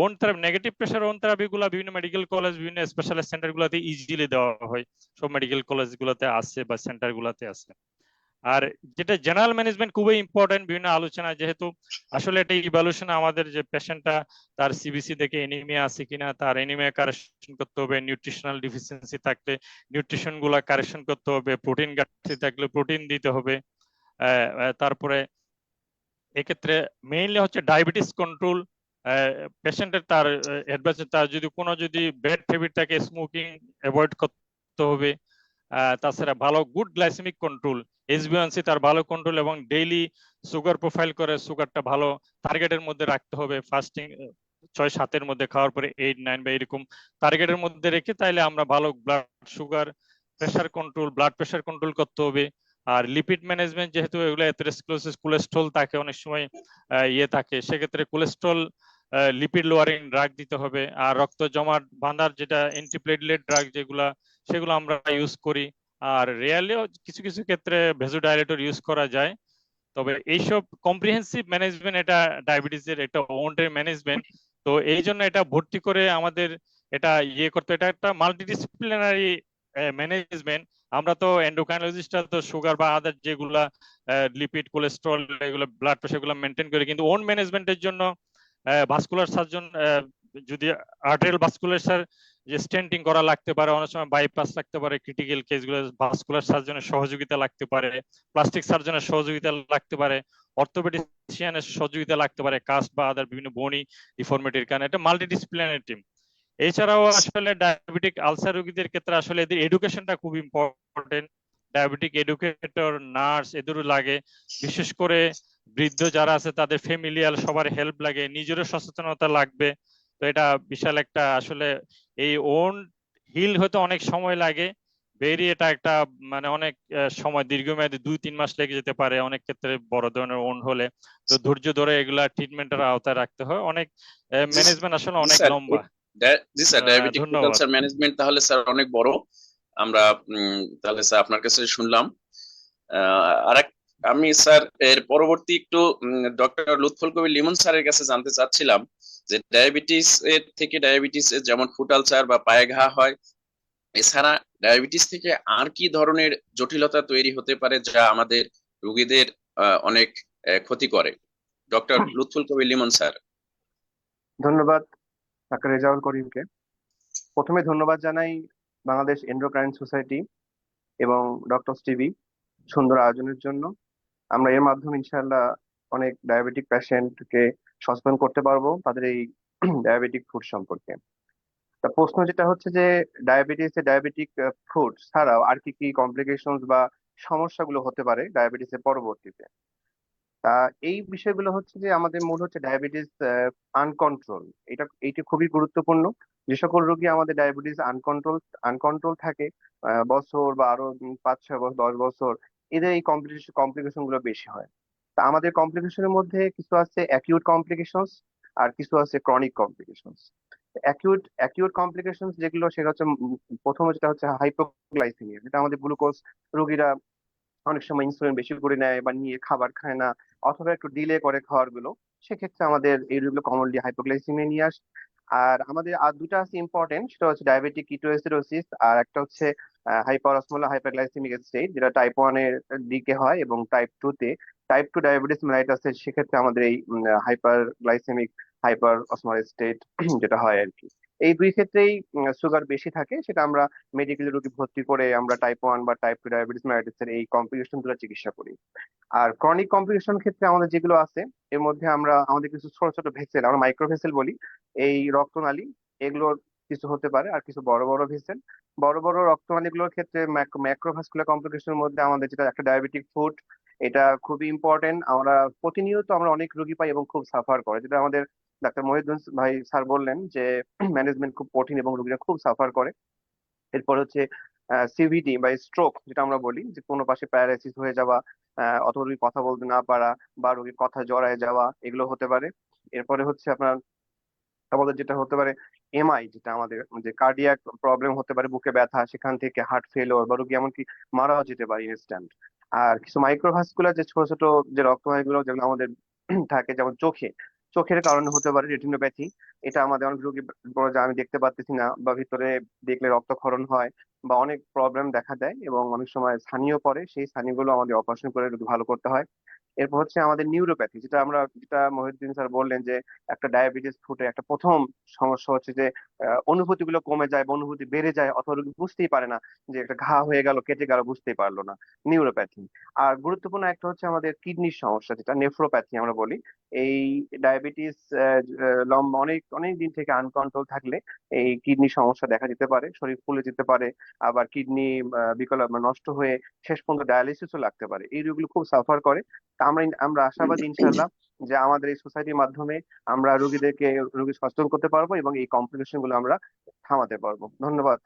wound therapy, negative pressure wound therapy গুলা বিভিন্ন মেডিকেল কলেজ, বিভিন্ন স্পেশালিস্ট সেন্টার গুলাতে ইজিলি দেওয়া হয়। সব মেডিকেল কলেজ গুলাতে আছে বা সেন্টার গুলাতে আছে। আর যেটা জেনারেল ম্যানেজমেন্ট খুবই ইম্পর্টেন্ট বিভিন্ন আলোচনা, যেহেতু আসলে এটা ইভালুয়েশন আমাদের যে পেশেন্টটা তার সিবিসি দেখে এনিমিয়া আছে কিনা, তার এনিমিয়া কারেকশন করতে হবে, নিউট্রিশনাল ডিফিসিয়েন্সি থাকলে নিউট্রিশন গুলা কারেকশন করতে হবে, প্রোটিন ঘাটতি থাকলে প্রোটিন দিতে হবে। তারপরে এক্ষেত্রে মেইনলি হচ্ছে ডায়াবেটিস কন্ট্রোল, পেশেন্টের তার অ্যাডভাইস, তার যদি ব্যাড হ্যাবিট থাকে স্মোকিং অ্যাভয়েড করতে হবে। তাছাড়া ভালো গুড গ্লাইসেমিক কন্ট্রোল, এইচবিএনসি তার ভালো কন্ট্রোল, এবং ডেইলি সুগার প্রোফাইল করে সুগারটা ভালো টার্গেটের মধ্যে রাখতে হবে। ফাস্টিং 6-7-এর মধ্যে, খাওয়ার পরে 8-9 বা এরকম টার্গেটের মধ্যে রেখে, তাইলে আমরা ভালো blood sugar pressure control, blood pressure control করতে হবে। আর লিপিড ম্যানেজমেন্ট, যেহেতু এগুলো এথেরোস্ক্লেরোসিস, কোলেস্ট্রল থাকে অনেক সময়, থাকে, সেক্ষেত্রে কোলেস্ট্রল লিপিড লোয়ারিং ড্রাগ দিতে হবে। আর রক্ত জমাট বাঁধার যেটা অ্যান্টিপ্লেটলেট ড্রাগ সেগুলো আমরা ইউজ করি। আর রেয়ারলিও কিছু কিছু ক্ষেত্রে ভেসোডাইলেটর ইউজ করা যায়। তবে এইসব কম্প্রিহেন্সিভ ম্যানেজমেন্ট, এটা ডায়াবেটিসের একটা ওয়ান্টেড ম্যানেজমেন্ট। তো এই জন্য এটা ভর্তি করে আমাদের এটা করতে, এটা একটা মাল্টিডিসিপ্লিনারি ম্যানেজমেন্ট। আমরা তো এন্ডোক্রাইনোলজিস্টরা তো সুগার বা আদার যেগুলা লিপিড, কোলেস্ট্রল, এগুলো ব্লাড প্রেশার গুলো মেনটেন করে, কিন্তু ওন ম্যানেজমেন্টের জন্য ভাস্কুলার সার্জন, যদি আর্টেরিয়াল ভাস্কুলার যে স্টেন্টিং করা লাগতে পারে, অনেক সময় বাইপাস লাগতে পারে, ক্রিটিক্যাল কেসগুলো ভাস্কুলার সার্জনের সহযোগিতা লাগতে পারে, প্লাস্টিক সার্জনের সহযোগিতা লাগতে পারে, অর্থোপেডিশিয়ানের সহযোগিতা লাগতে পারে, কাস্ট বা আদার বিভিন্ন বনি ডিফর্মিটির কারণে। এটা মাল্টিডিসিপ্লিনারি টিম। এছাড়াও আসলে ডায়াবেটিক আলসার রোগীদের ক্ষেত্রে আসলে এদের এডুকেশনটা খুব ইম্পর্টেন্ট। ডায়াবেটিক এডুকেটর, নার্স এদেরও লাগে, বিশেষ করে বৃদ্ধ যারা আছে তাদের ফ্যামিলিয়াল সবার হেল্প লাগে, নিজেরও সচেতনতা লাগবে। তো এটা বিশাল একটা আসলে এই ওন হিল হতে অনেক সময় লাগে, এটা একটা মানে অনেক সময়, দীর্ঘমেয়াদী 2-3 মাস লেগে যেতে পারে অনেক ক্ষেত্রে বড় ধরনের ওন হলে। তো ধৈর্য ধরে এগুলা ট্রিটমেন্টের আওতায় রাখতে হয়। অনেক ম্যানেজমেন্ট আসলে অনেক স্যার, লম্বা। জি স্যার, ডায়াবেটিক ফুড ধন্যবাদ। আলসার ম্যানেজমেন্ট তাহলে স্যার অনেক বড়। আমরা তাহলে স্যার আপনার কাছে শুনলাম। আরেক আমি স্যার এর পরবর্তী একটু ডক্টর লুৎফুল কবির লিমন স্যারের কাছে জানতে চাচ্ছিলাম যে ডায়াবেটিস এর থেকে, ডায়াবেটিস যেমন ফুড আলসার বা পায়ে ঘা হয়, এছাড়া ডায়াবেটিস থেকে আর কি ধরনের জটিলতা তৈরি হতে পারে যা আমাদের রোগীদের অনেক ক্ষতি করে? ডক্টর লুৎফুল কবির লিমন স্যার। ধন্যবাদ ডাক্তার রেজাউল করিমকে। প্রথমে ধন্যবাদ জানাই বাংলাদেশ এন্ডোক্রাইন সোসাইটি এবং ডক্টর টিভি সুন্দর আয়োজনের জন্য। আমরা এর মাধ্যমে ইনশাআল্লাহ অনেক ডায়াবেটিক পেশেন্টকে সচেতন করতে পারবো তাদের এই ডায়াবেটিক ফুড সম্পর্কে। তা প্রশ্ন যেটা হচ্ছে যে ডায়াবেটিক ফুড ছাড়াও আর কি কি কমপ্লিকেশনস বা সমস্যাগুলো হতে পারে ডায়াবেটিসের পরবর্তীতে। তা এই বিষয়গুলো হচ্ছে যে আমাদের মূল হচ্ছে ডায়াবেটিস আনকন্ট্রোল। এইটা খুবই গুরুত্বপূর্ণ। যে সকল রোগী আমাদের ডায়াবেটিস আনকন্ট্রোল থাকে, বছর বা আরো 5-6 বছর 10 বছর, এদের এই কমপ্লিকেশন গুলো বেশি হয়। তা আমাদের কমপ্লিকেশনের মধ্যে কিছু আছে অ্যাকিউট কমপ্লিকেশনস, আর কিছু আছে ক্রনিক কমপ্লিকেশনস। অ্যাকিউট কমপ্লিকেশনস যেগুলো, সেটা হচ্ছে প্রথমে যেটা হচ্ছে হাইপোগ্লাইসেমিয়া, যেটা আমাদের গ্লুকোজ রোগীরা অনেক সময় ইনসুলিন বেশি করে নেয় বা নিয়ে খাবার খায় না, অথবা একটু ডিলে করে খাওয়ার গুলো, সেক্ষেত্রে আমাদের এইগুলো কমনলি হাইপোগ্লাইসেমিয়া নিয়ে আসে। আর আমাদের আর দুটা আছে ইম্পর্টেন্ট, সেটা হচ্ছে ডায়াবেটিক কিটোএসিডোসিস, আর একটা হচ্ছে হাইপারসমোলার হাইপারগ্লাইসেমিক স্টেট, যেটা টাইপ 1 এর দিকে হয়, এবং টাইপ 2 ডায়াবেটিস মেলাইটাসের সেক্ষেত্রে আমাদের এই হাইপারগ্লাইসেমিক হাইপার অসমোলার স্টেট যেটা হয় আর কি। এই দুই ক্ষেত্রেই সুগার বেশি থাকে, সেটা আমরা মেডিকেল রোগী ভর্তি করে আমরা টাইপ 1 বা টাইপ 2 ডায়াবেটিস মেলাইটিসের এই কমপ্লিকেশন গুলো চিকিৎসা করি। আর ক্রনিক কমপ্লিকেশন ক্ষেত্রে আমাদের যেগুলো আছে, এর মধ্যে আমাদের কিছু ছোট ছোট ভেসেল, আমরা মাইক্রোভেসেল বলি, এই রক্তনালী, এগুলোর কিছু হতে পারে, আর কিছু বড় বড় ভেসেল। বড় বড় রক্তনালীগুলোর ক্ষেত্রে ম্যাক্রোভাস্কুলার কমপ্লিকেশনের মধ্যে আমাদের যেটা একটা ডায়াবেটিক ফুড, এটা খুবই ইম্পর্টেন্ট। প্রতিনিয়ত আমরা অনেক রোগী পাই এবং খুব সাফার করে, যেটা আমাদের ডাক্তার মহিউদ্দিন ভাই স্যার বললেন যে ম্যানেজমেন্ট খুব কঠিন এবং রোগীরা খুব সাফার করে। এরপর হচ্ছে সিভিডি বা স্ট্রোক, যেটা আমরা বলি, যে কোনো পাশে প্যারালাইসিস হয়ে যাওয়া, অথবা রোগী কথা বলতে না পারা বা রোগীর কথা জড়ায় যাওয়া, এগুলো হতে পারে। এরপরে হচ্ছে আমাদের যেটা হতে পারে এমআই, যেটা আমাদের যে কার্ডিয়াক প্রবলেম হতে পারে, বুকে ব্যথা, সেখান থেকে হার্ট ফেলিওর বা রোগী এমনকি মারাও যেতে পারে ইনস্ট্যান্ট। আর কিছু মাইক্রোভাস্কুলার যে ছোট ছোট যে রক্তবাহিগুলো যেগুলো আমাদের থাকে, যেমন চোখে, চোখের কারণে হতে পারে রেটিনোপ্যাথি। এটা আমাদের অনেক রোগী বলে যে আমি দেখতে পাচ্ছি না, বা ভিতরে দেখলে রক্তক্ষরণ হয় বা অনেক প্রবলেম দেখা দেয় এবং অনেক সময় ছানিও পড়ে, সেই ছানিগুলো আমাদের অপারেশন করে রোগী ভালো করতে হয়। এরপর হচ্ছে আমাদের নিউরোপ্যাথি, যেটা মহিউদ্দিন স্যার বললেন যে একটা ডায়াবেটিস ফুটে একটা প্রথম সমস্যা হচ্ছে যে অনুভূতিগুলো কমে যায় বা অনুভূতি বেড়ে যায়, অথবা রোগী বুঝতেই পারে না যে একটা ঘা হয়ে গেল, কেটে গেল, বুঝতেই পারলো না। নিউরোপ্যাথি। আর গুরুত্বপূর্ণ একটা হচ্ছে আমাদের কিডনির সমস্যা, যেটা নেফ্রোপ্যাথি আমরা বলি। এই ডায়াবেটিস লম্বা অনেক অনেক দিন থেকে আনকন্ট্রোল থাকলে এই কিডনি সমস্যা দেখা দিতে পারে, শরীর ফুলে যেতে পারে, আবার কিডনি বিকল মানে নষ্ট হয়ে শেষ পর্যন্ত ডায়ালিসিসও লাগতে পারে। এই রোগীগুলো খুব সাফার করে। তা আমরা আশাবাদী ইনশাল্লাহ যে আমাদের এই সোসাইটির মাধ্যমে আমরা রোগী সচেতন করতে পারবো এবং এই কমপ্লিকেশন গুলো আমরা থামাতে পারবো। ধন্যবাদ।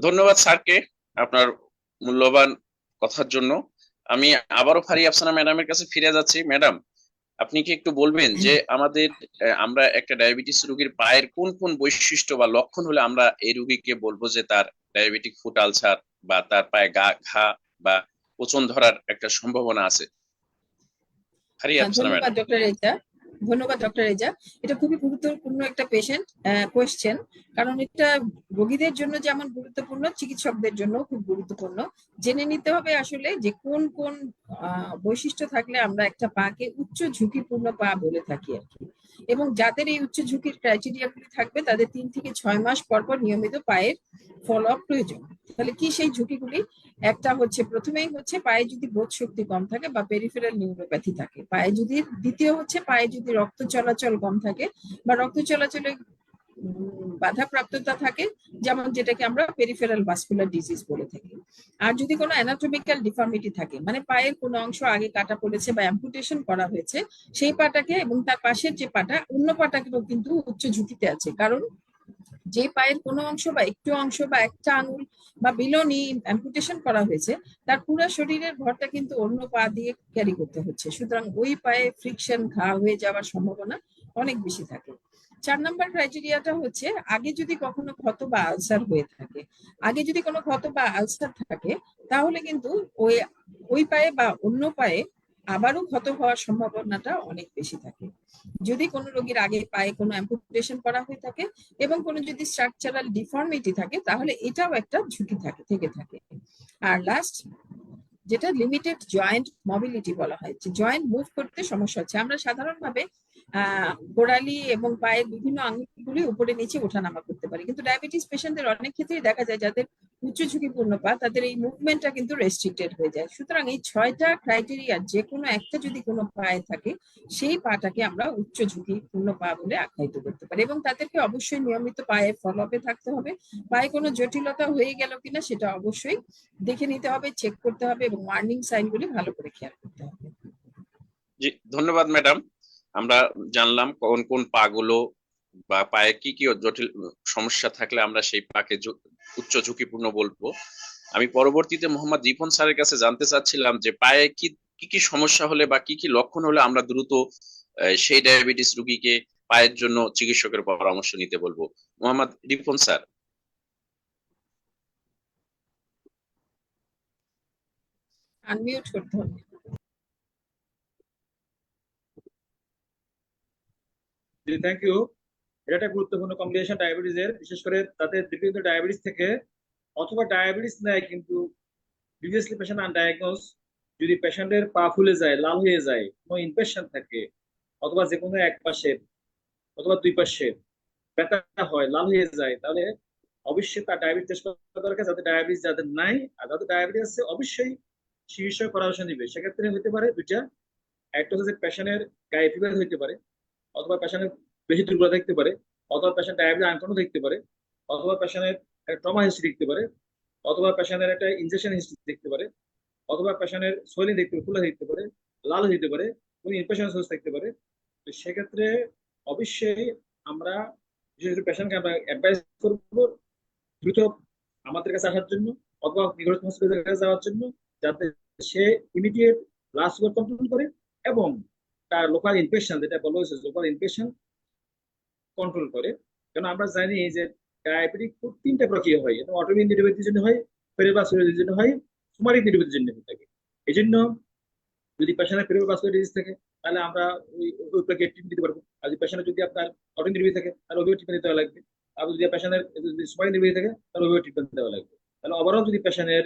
ধন্যবাদ স্যারকে আপনার মূল্যবান কথার জন্য। আমি আবারও ফারিয়া আফসানা ম্যাডামের কাছে ফিরে যাচ্ছি। ম্যাডাম, আপনি কি একটু বলবেন যে আমরা একটা ডায়াবেটিস রোগীর পায়ের কোন কোন বৈশিষ্ট্য বা লক্ষণ হলে আমরা এই রোগীকে বলবো যে তার ডায়াবেটিক ফুট আলসার বা তার পায়ে ঘা বা পচন ধরার একটা সম্ভাবনা আছে? ফারিয়া আফসানা ধন্যবাদ ম্যাডাম। ডক্টর রেজা। এটা খুবই গুরুত্বপূর্ণ একটা কোয়েশ্চেন, কারণ এটা রোগীদের জন্য যেমন গুরুত্বপূর্ণ, চিকিৎসকদের জন্য খুব গুরুত্বপূর্ণ। জেনে নিতে হবে আসলে যে কোন কোন বৈশিষ্ট্য থাকলে আমরা একটা পাকে উচ্চ ঝুঁকিপূর্ণ পা বলে থাকি আর কি। এবং যাদের এই উচ্চ ঝুঁকির ক্রাইটেরিয়াগুলি থাকবে তাদের 3 থেকে 6 মাস পর পর নিয়মিত পায়ের ফলো আপ প্রয়োজন। তাহলে কি সেই ঝুঁকিগুলি? একটা হচ্ছে, প্রথমেই হচ্ছে পায়ে যদি বোধ শক্তি কম থাকে বা পেরিফেরাল নিউরোপ্যাথি থাকে দ্বিতীয় হচ্ছে পায়ে যদি রক্ত চলাচল কম থাকে বা রক্ত চলাচলে বাধাপ্রাপ্ততা থাকে, যেমন যেটাকে আমরা পেরিফেরাল ভাস্কুলার ডিজিজ বলে থাকি। আর যদি কোনো অ্যানাটমিক্যাল ডিফর্মিটি থাকে, মানে পায়ের কোনো অংশ আগে কাটা পড়েছে বা অ্যাম্পুটেশন করা হয়েছে, সেই পাটাকে এবং তার পাশের যে পাটা, অন্য পাটাকেও কিন্তু উচ্চ ঝুঁকিতে আছে। কারণ যে পায়ের কোনো অংশ বা একটু অংশ বা একটা আঙুল বা বিলোনি অ্যাম্পুটেশন করা হয়েছে, তার পুরো শরীরের ভরটা কিন্তু অন্য পা দিয়ে ক্যারি করতে হচ্ছে, সুতরাং ওই পায়ে ফ্রিকশন, ঘা হয়ে যাওয়ার সম্ভাবনা অনেক বেশি থাকে। 4 নম্বর ক্রাইটেরিয়াটা হচ্ছে, আগে যদি কখনো ক্ষত বা আলসার হয়ে থাকে, তাহলে কিন্তু ওই ওই পায়ে বা অন্য পায়ে আবারও ক্ষত হওয়ার সম্ভাবনাটা অনেক বেশি থাকে। যদি কোনো রোগীর আগে পায়ে কোনো অ্যাম্পুটেশন করা হয়ে থাকে এবং কোনো যদি স্ট্রাকচারাল ডিফর্মিটি থাকে, তাহলে এটাও একটা ঝুঁকি থেকে থাকে। আর লাস্ট, যেটা লিমিটেড জয়েন্ট মোবিলিটি বলা হয়, যে জয়েন্ট মুভ করতে সমস্যা হচ্ছে। আমরা সাধারণভাবে গোড়ালি এবং পায়ের বিভিন্ন আঙ্গুলগুলি উপরে নিচে ওঠানামা করতে পারি, কিন্তু ডায়াবেটিস পেশেন্টদের অনেক ক্ষেত্রেই দেখা যায় যাদের উচ্চ ঝুঁকিপূর্ণ পা, তাদের এই মুভমেন্টটা কিন্তু রেস্ট্রিক্টেড হয়ে যায়। সুতরাং এই 6টা ক্রাইটেরিয়া যে কোনো একটা যদি কোনো পায়ে থাকে, সেই পাটাকে আমরা উচ্চ ঝুঁকিপূর্ণ পা বলে আখ্যায়িত করতে পারি। এবং তাদেরকে অবশ্যই নিয়মিত পায়ের ফলো আপে থাকতে হবে। পায়ে কোনো জটিলতা হয়ে গেল কিনা সেটা অবশ্যই দেখে নিতে হবে, চেক করতে হবে এবং ওয়ার্নিং সাইনগুলি ভালো করে খেয়াল করতে হবে। জি, ধন্যবাদ ম্যাডাম। আমরা জানলাম কোন কোন পা গুলো বা পায়ে কি কি জটিল সমস্যা থাকলে আমরা সেই পাকে উচ্চ ঝুঁকিপূর্ণ বলবো। আমি পরবর্তীতে মোহাম্মদ রিপন স্যারের কাছে জানতে চাচ্ছিলাম যে পায়ে কি কি সমস্যা হলে বা কি কি লক্ষণ হলে আমরা দ্রুত সেই ডায়াবেটিস রোগীকে পায়ের জন্য চিকিৎসকের পরামর্শ নিতে বলবো। মোহাম্মদ রিপন স্যার। আনমিউট করতে হবে। Thank you. এটা একটা গুরুত্বপূর্ণ কম্বিনেশন ডায়াবেটিসের, বিশেষ করে তাদের দীর্ঘদিন ডায়াবেটিস থেকে অথবা ডায়াবেটিস নেয় কিন্তু প্রিভিয়াসলি পেশেন্ট আনডায়াগনোজ, যদি পেশেন্টের পা ফুলে যায়, লাল হয়ে যায়, কোনো ইনফেকশন থাকে, অথবা যে কোনো এক পাশের অথবা দুই পাশের ব্যথা হয়, লাল হয়ে যায়, তাহলে অবশ্যই তার ডায়াবেটিস টেস্ট করা দরকার। যাদের নাই আর যাদের ডায়াবেটিস আছে, অবশ্যই চিকিৎসক পরামর্শ নিবে। সেক্ষেত্রে হতে পারে দুইটা, একটা হচ্ছে পেশেন্টের গায়ে ফিভার হইতে পারে, অথবা পেশেন্টের বেশি দুর্বলতা দেখতে পারে, অথবা পেশেন্ট ডায়াবেটিস আনকন্ট্রোল দেখতে পারে, অথবা পেশেন্টের ট্রমা হিস্ট্রি দেখতে পারে, অথবা পেশেন্টের একটা ইনজেকশন হিস্ট্রি দেখতে পারে, অথবা পেশেন্টের সোয়েলিং দেখতে পারে, ফুলে দেখতে পারে, লাল হইতে পারে, কোনো ইনফেকশন সোর্স দেখতে পারে। তো সেক্ষেত্রে অবশ্যই আমরা বিশেষ করে পেশেন্টকে আমরা অ্যাডভাইস করবো দ্রুত আমাদের কাছে আসার জন্য, অথবা নিকটস্থ হসপিটালের কাছে যাওয়ার জন্য, যাতে সে ইমিডিয়েট ব্লাড সুগার কন্ট্রোল করে এবং তার লোকাল ইনফেকশন, যেটা বলা হয়েছে লোকাল ইনফেকশন কন্ট্রোল করে। কারণ আমরা জানি যে ডায়াবেটিক খুব 3টা প্রক্রিয়া হয়, এটা অটোইমিউন নিউরোপ্যাথির জন্য হয়, পেরিভাস্কুলার জন্য হয়, সোমাটিক নিউরোপ্যাথির জন্য হয়ে থাকে। এই জন্য যদি পেশেন্টের পেরিভাস্কুলার ডিজিজ থাকে, তাহলে আমরা ওই ট্রিটমেন্ট দিতে পারবো। আর যদি পেশেন্টের যদি আপনার অটো নির্ভী থাকে তাহলে ওইভাবে ট্রিটমেন্ট দেওয়া লাগবে। আর যদি পেশেন্টের যদি সবাই নির্ভী থাকে তাহলে ওইভাবে ট্রিটমেন্ট দেওয়া লাগবে। তাহলে ওভারঅল যদি পেশেন্টের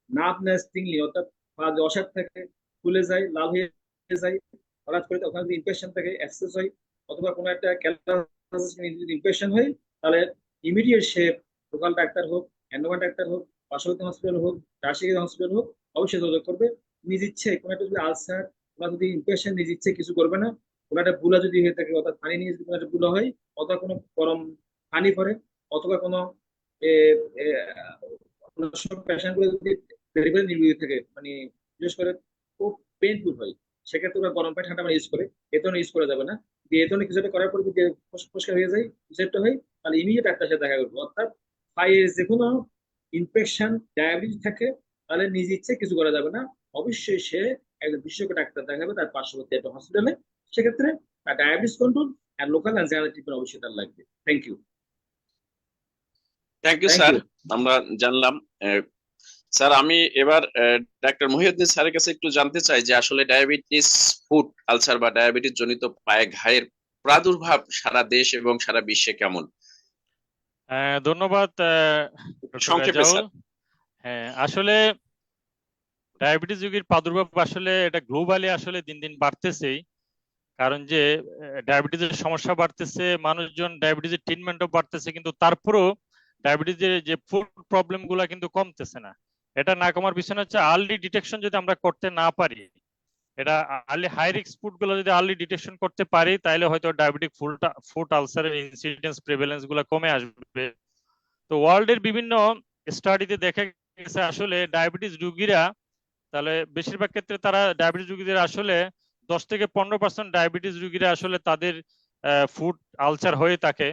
নার্ভনেস টিংলি অর্থাৎ পা যে অসাড় থাকে, ফুলে যায়, লাল হয়ে যায়, হঠাৎ করে ওখানে যদি ইনফেকশন থাকে, অ্যাক্সেস হয়, অথবা কোনো একটা ক্যালাস যদি ইনফেকশন হয়, তাহলে ইমিডিয়েট সে লোকাল ডাক্তার হোক, এন্ডোক্রাইন ডাক্তার হোক, পার্শ্ববর্তী হসপিটাল হোক, রাজশাহী হসপিটাল হোক, অবশ্যই যোগাযোগ করবে। নিজ ইচ্ছে কোনো একটা যদি আলসার, ওরা যদি ইনফেকশন নিজ ইচ্ছে কিছু করবে না। কোনো একটা বুলা যদি হয়ে থাকে, অর্থাৎ পানি নিয়ে যদি কোনো একটা বুলা হয়, অথবা কোনো গরম পানি পরে, অথবা কোনো পেশেন্ট গুলো যদি ভেরি নির্ভীক থাকে, মানে বিশেষ করে খুব পেইনফুল হয়, সেক্ষেত্রে ওরা গরম পানি ঠান্ডা পানি ইউজ করে। এ ধরনের ইউজ করা যাবে না। যদি এ ধরনের কিছুটা করার পর যদি পরিষ্কার হয়ে যায়, কিছুটা হয়, তাহলে ইমিডিয়েট ডাক্তার সাথে দেখা করবো। অর্থাৎ পায়ের যে কোনো ইনফেকশন, ডায়াবেটিস থাকে, তাহলে নিজ ইচ্ছে কিছু করা যাবে না। অবশ্যই সে একজন বিশেষজ্ঞ ডাক্তার দেখাবে তার পার্শ্ববর্তী একটা হসপিটালে। সেক্ষেত্রে তার ডায়াবেটিস কন্ট্রোল আর লোকাল অ্যান্ড জেনারেল ট্রিটমেন্ট অবশ্যই তার লাগবে। Thank you. Thank you thank sir, you. আমরা জানলাম। স্যার আমি এবার ডাক্তার মহিউদ্দিন স্যারের কাছে একটু জানতে চাই যে আসলে ডায়াবেটিস ফুড আলসার বা ডায়াবেটিস জনিত পায়ে ঘায়ের প্রাদুর্ভাব সারা দেশ এবং সারা বিশ্বে কেমন? ধন্যবাদ একটু ডক্টর সংক্ষেপে রেজাউল। স্যার। হ্যাঁ, আসলে ডায়াবেটিস রোগীর প্রাদুর্ভাব আসলে এটা গ্লোবালি আসলে দিন দিন বাড়তেছেই। কারণ যে ডায়াবেটিসের সমস্যা বাড়তেছে, মানুষজন ডায়াবেটিসের ট্রিটমেন্টও বাড়তেছে, কিন্তু তারপরেও ডায়াবেটিসের যে ফুড প্রবলেম গুলা কিন্তু কমতেছে না। এটা না কমার পিছনে হচ্ছে আর্লি ডিটেকশন যদি আমরা করতে না পারি, এটা আর্লি হাই রিস্ক ফুড গুলো যদি আর্লি ডিটেকশন করতে পারি, তাহলে হয়তো ডায়াবেটিক ফুড আলসারের ইনসিডেন্স প্রেভেলেন্স গুলো কমে আসবে। তো ওয়ার্ল্ডের বিভিন্ন স্টাডিতে দেখা গেছে আসলে ডায়াবেটিস রোগীরা, তাহলে বেশিরভাগ ক্ষেত্রে তারা ডায়াবেটিস রোগীদের আসলে 10 থেকে 15% ডায়াবেটিস রোগীরা আসলে তাদের ফুড আলসার হয়ে থাকে।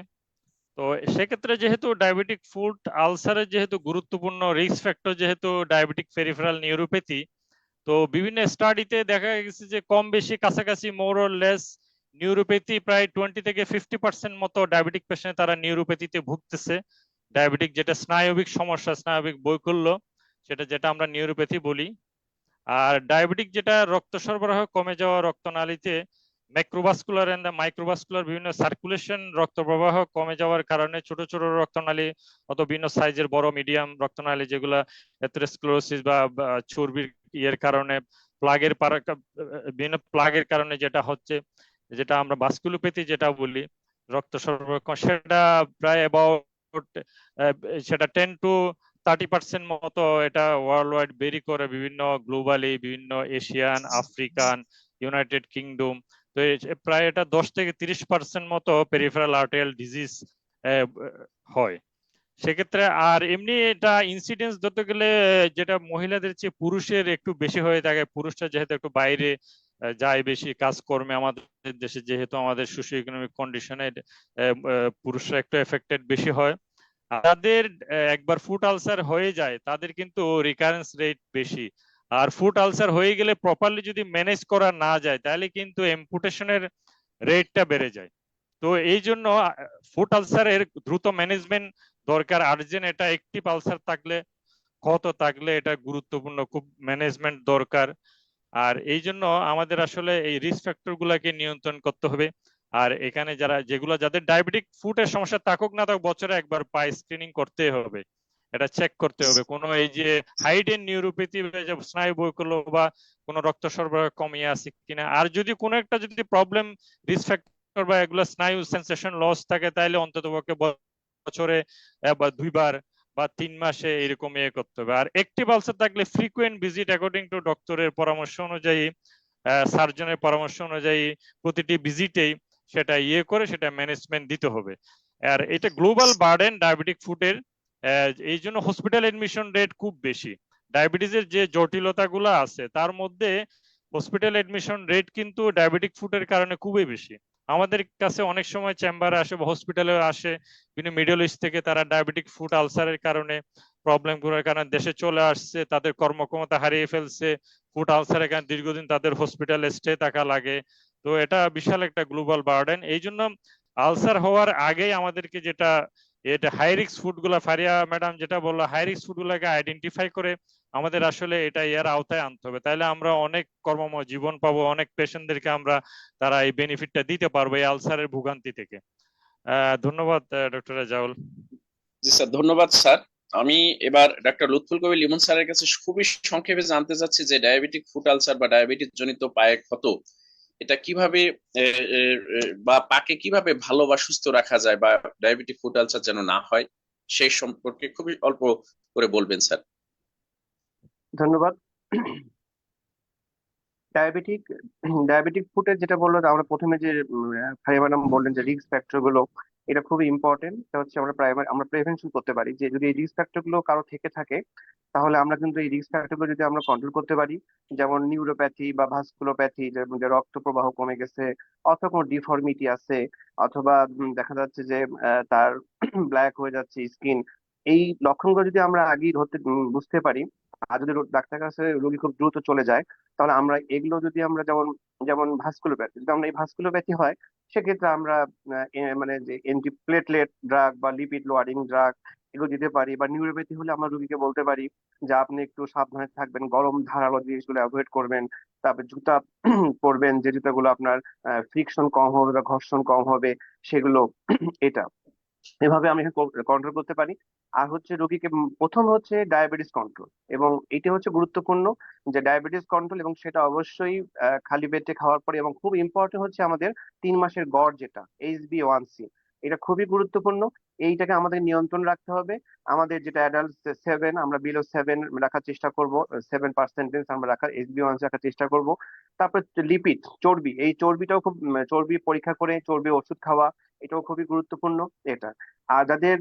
তো সেক্ষেত্রে যেহেতু ডায়াবেটিক ফুড আলসারের যেহেতু গুরুত্বপূর্ণ রিস্ক ফ্যাক্টর যেহেতু ডায়াবেটিক পেরিফেরাল নিউরোপ্যাথি, তো বিভিন্ন স্টাডিতে দেখা গেছে যে কম বেশি কাছাকাছি মোর অর লেস নিউরোপ্যাথি প্রায় 20 থেকে 50% মতো ডায়াবেটিক পেশেন্ট তারা নিউরোপ্যাথিতে ভুগতেছে। ডায়াবেটিক যেটা স্নায়বিক সমস্যা, স্নায়বিক বৈকল্য, যেটা আমরা নিউরোপ্যাথি বলি। আর ডায়াবেটিক যেটা রক্ত সরবরাহ কমে যাওয়া, রক্তনালীতে ম্যাক্রোভাস্কুলার এন্ড মাইক্রোভাস্কুলার বিভিন্ন সার্কুলেশন রক্ত প্রবাহ কমে যাওয়ার কারণে ছোট ছোট রক্তনালী অত বিভিন্ন সাইজের বড় মিডিয়াম রক্তনালী যেগুলা এথেরোস্ক্লেরোসিস বা চর্বির ইয়ের কারণে বিভিন্ন প্লাগের কারণে যেটা হচ্ছে, যেটা আমরা ভাস্কুলোপ্যাথি যেটা বলি, রক্ত সরবরাহ সেটা প্রায় অ্যাবাউট সেটা 10 to 30% মতো এটা ওয়ার্ল্ড ওয়াইড ভেরি করে, বিভিন্ন গ্লোবালি, বিভিন্ন এশিয়ান, আফ্রিকান, ইউনাইটেড কিংডম। তো প্রায় এটা 10 থেকে 30% মতো পেরিফেরাল আর্টেরিয়াল ডিজিজ হয় সেক্ষেত্রে। আর এমনি এটা ইনসিডেন্স ধরতে গেলে যেটা মহিলাদের চেয়ে পুরুষের একটু বেশি হয়ে থাকে। পুরুষরা যেহেতু একটু বাইরে যায় বেশি কাজকর্মে, আমাদের দেশে যেহেতু আমাদের সোশিও ইকোনমিক কন্ডিশনে পুরুষরা একটু এফেক্টেড বেশি হয়। যাদের একবার ফুড আলসার হয়ে যায় তাদের কিন্তু রিকারেন্স রেট বেশি। আর ফুড আলসার হয়ে গেলে প্রপারলি যদি ম্যানেজ করা না যায় তাহলে কিন্তু এম্পুটেশনের রেটটা বেড়ে যায়। তো এই জন্য ফুড আলসারের দ্রুত ম্যানেজমেন্ট দরকার, আর্জেন্ট। এটা একটিভ আলসার থাকলে, ক্ষত থাকলে এটা গুরুত্বপূর্ণ, খুব ম্যানেজমেন্ট দরকার। আর এই জন্য আমাদের আসলে এই রিস্ক ফ্যাক্টর গুলাকে নিয়ন্ত্রণ করতে হবে। আর এখানে যাদের ডায়াবেটিক ফুডের সমস্যা থাকুক না থাকুক, বছরে একবার পাই স্ক্রিনিং করতে হবে, এটা চেক করতে হবে কোনো এই যে হাইডেন নিউরোপ্যাথি, স্নায়ু বৈকল্য বা কোনো রক্ত সরবরাহ কমিয়ে আছে কিনা। আর যদি কোনো একটা যদি প্রবলেম রিস্ক ফ্যাক্টর বা এগুলো স্নায়ু সেন্সেশন লস থাকে, তাহলে অন্তত পক্ষে বছরে বা 2 বার বা 3 মাসে এরকম করতে হবে। আর একটিভ আলসার থাকলে ফ্রিকুয়েন্ট ভিজিট অ্যাকর্ডিং টু ডক্টরের পরামর্শ অনুযায়ী, সার্জনের পরামর্শ অনুযায়ী প্রতিটি ভিজিটেই সেটা করে সেটা ম্যানেজমেন্ট দিতে হবে। আর এটা গ্লোবাল বার্ডেন ডায়াবেটিক ফুডের, এই জন্য হসপিটাল এডমিশন রেট খুব বেশি। ডায়াবেটিসের যে জটিলতাগুলো আছে তার মধ্যে হসপিটাল এডমিশন রেট কিন্তু ডায়াবেটিক ফুডের কারণে খুবই বেশি। আমাদের কাছে অনেক সময় চেম্বারে আসে বা হসপিটালে আসে বিভিন্ন মিডল ইস্ট থেকে, তারা ডায়াবেটিক ফুড আলসারের কারণে প্রবলেম গুলোর কারণে দেশে চলে আসছে, তাদের কর্মক্ষমতা হারিয়ে ফেলছে, ফুড আলসারের কারণে দীর্ঘদিন তাদের হসপিটালে স্টে থাকা লাগে। তো এটা বিশাল একটা গ্লোবাল বার্ডেন। এই জন্য আলসার হওয়ার আগেই আমাদেরকে যেটা এটা হাই রিস্ক ফুড গুলা, ফারিয়া ম্যাডাম যেটা বললো, হাই রিস্ক ফুড গুলাকে আইডেন্টিফাই করে আমাদের আসলে এটা এর আওতায় আনতে হবে, তাহলে আমরা অনেক কর্মময় জীবন পাবো, অনেক পেশেন্টদেরকে আমরা তারা এই বেনিফিটটা দিতে পারবো এই আলসারের ভোগান্তি থেকে। ধন্যবাদ ডক্টর রেজাউল। জি স্যার, ধন্যবাদ স্যার। আমি এবার ডাক্তার লুৎফুল কবির লিমন স্যারের কাছে খুবই সংক্ষেপে জানতে চাচ্ছি যে ডায়াবেটিক ফুট আলসার বা ডায়াবেটিস জনিত পায়ের ক্ষত এটা কিভাবে বা পাকে কিভাবে ভালো বা সুস্থ রাখা যায় বা ডায়াবেটিক ফুট আলসার যেন না হয় সেই সম্পর্কে খুবই অল্প করে বলবেন স্যার। ধন্যবাদ। ডায়াবেটিক ডায়াবেটিক ফুটের যেটা বললো যে আমরা প্রথমে যে ফারিয়া ম্যাডাম বললেন যে রিস্ক ফ্যাক্টর গুলো, এটা খুবই ইম্পর্টেন্ট। এটা হচ্ছে আমরা প্রিভেনশন করতে পারি যে যদি এই রিস্ক ফ্যাক্টর গুলো কারো থেকে থাকে, তাহলে আমরা কিন্তু এই রিস্ক ফ্যাক্টর গুলো যদি আমরা কন্ট্রোল করতে পারি, যেমন নিউরোপ্যাথি বা ভাস্কুলোপ্যাথি, যেমন যে রক্ত প্রবাহ কমে গেছে অথবা কোনো ডিফর্মিটি আছে, অথবা দেখা যাচ্ছে যে তার ব্ল্যাক হয়ে যাচ্ছে স্কিন, এই লক্ষণগুলো যদি আমরা আগেই বুঝতে পারি, আর যদি ডাক্তার কাছে রোগী খুব দ্রুত চলে যায়, তাহলে আমরা এগুলো যদি আমরা যেমন যেমন ভাস্কুলোপ্যাথি, যদি আমরা এই ভাস্কুলোপ্যাথি হয়, সেক্ষেত্রে আমরা মানে যে এন্টি প্লেটলেট ড্রাগ বা লিপিড লোয়ারিং ড্রাগ এগুলো দিতে পারি। বা নিউরোপ্যাথি হলে আমরা রোগীকে বলতে পারি যে আপনি একটু সাবধানে থাকবেন, গরম ধারালো জিনিসগুলো অ্যাভয়েড করবেন, তারপর জুতা পরবেন যে জুতাগুলো আপনার ফ্রিকশন কম হবে বা ঘর্ষণ কম হবে সেগুলো। এটা এভাবে আমি কন্ট্রোল করতে পারি। আর হচ্ছে রোগীকে প্রথম হচ্ছে ডায়াবেটিস কন্ট্রোল, এবং এটা হচ্ছে গুরুত্বপূর্ণ যে ডায়াবেটিস কন্ট্রোল, এবং সেটা অবশ্যই খালি পেটে খাওয়ার পরে। এবং খুব ইম্পর্টেন্ট হচ্ছে আমাদের 3 মাসের গড় যেটা HbA1c, এটা খুবই গুরুত্বপূর্ণ। এইটাকে আমাদের নিয়ন্ত্রণ রাখতে হবে। আমাদের যেটা অ্যাডাল্ট 7, আমরা বিলো 7 রাখার চেষ্টা করব, 7% আমরা রাখার HbA1c রাখার চেষ্টা করব। তারপর লিপিড, চর্বি, এই চর্বিটাও খুব চর্বি পরীক্ষা করে চর্বি ওষুধ খাওয়া, এটাও খুবই গুরুত্বপূর্ণ। এটা আর যাদের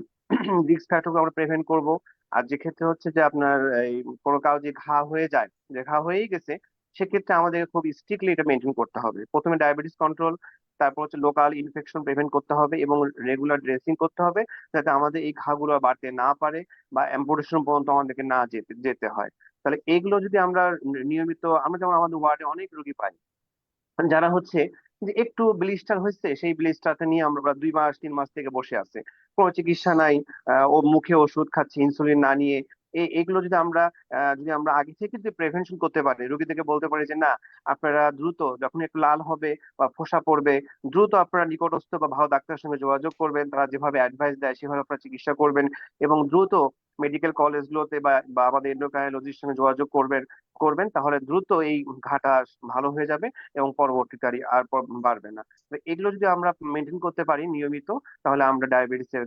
রিস্ক ফ্যাক্টর আমরা প্রিভেন্ট করব। আর যে ক্ষেত্রে হচ্ছে যে আপনার এই কোনো কারো যে ঘা হয়ে যায়, যে ঘা হয়েই গেছে, সেক্ষেত্রে আমাদের খুব স্ট্রিক্টলি এটা মেনটেন করতে হবে। প্রথমে ডায়াবেটিস কন্ট্রোল, তারপর হচ্ছে লোকাল ইনফেকশন প্রিভেন্ট করতে হবে, এবং রেগুলার ড্রেসিং করতে হবে, যাতে আমাদের এই ঘাগুলো বাড়তে না পারে বা অ্যাম্পুটেশন পর্যন্ত আমাদেরকে না যেতে যেতে হয়। তাহলে এগুলো যদি আমরা নিয়মিত, আমরা যেমন আমাদের ওয়ার্ডে অনেক রোগী পাই যারা হচ্ছে যে একটু ব্লিস্টার হয়েছে, সেই ব্লিস্টারটা নিয়ে আমরা 2 মাস 3 মাস থেকে বসে আছে, কোনো চিকিৎসা নাই, ও মুখে ওষুধ খাচ্ছে ইনসুলিন না নিয়ে। এগুলো যদি আমরা আগে থেকে যদি প্রিভেনশন করতে পারি, রোগীদেরকে বলতে পারি যে না, আপনারা দ্রুত যখন একটু লাল হবে বা ফোসা পড়বে, দ্রুত আপনারা নিকটস্থ বা ভালো ডাক্তারের সঙ্গে যোগাযোগ করবেন, তারা যেভাবে অ্যাডভাইস দেয় সেভাবে আপনারা চিকিৎসা করবেন, এবং দ্রুত মেডিকেল কলেজগুলোতে বা আমাদের এন্ডোক্রাইনোলজির সঙ্গে যোগাযোগ করবেন, তাহলে দ্রুত এই ঘাটা ভালো হয়ে যাবে এবং পরবর্তীতে আর বাড়বে না। তো এগুলো যদি আমরা মেনটেন করতে পারি নিয়মিত, তাহলে আমরা ডায়াবেটিসের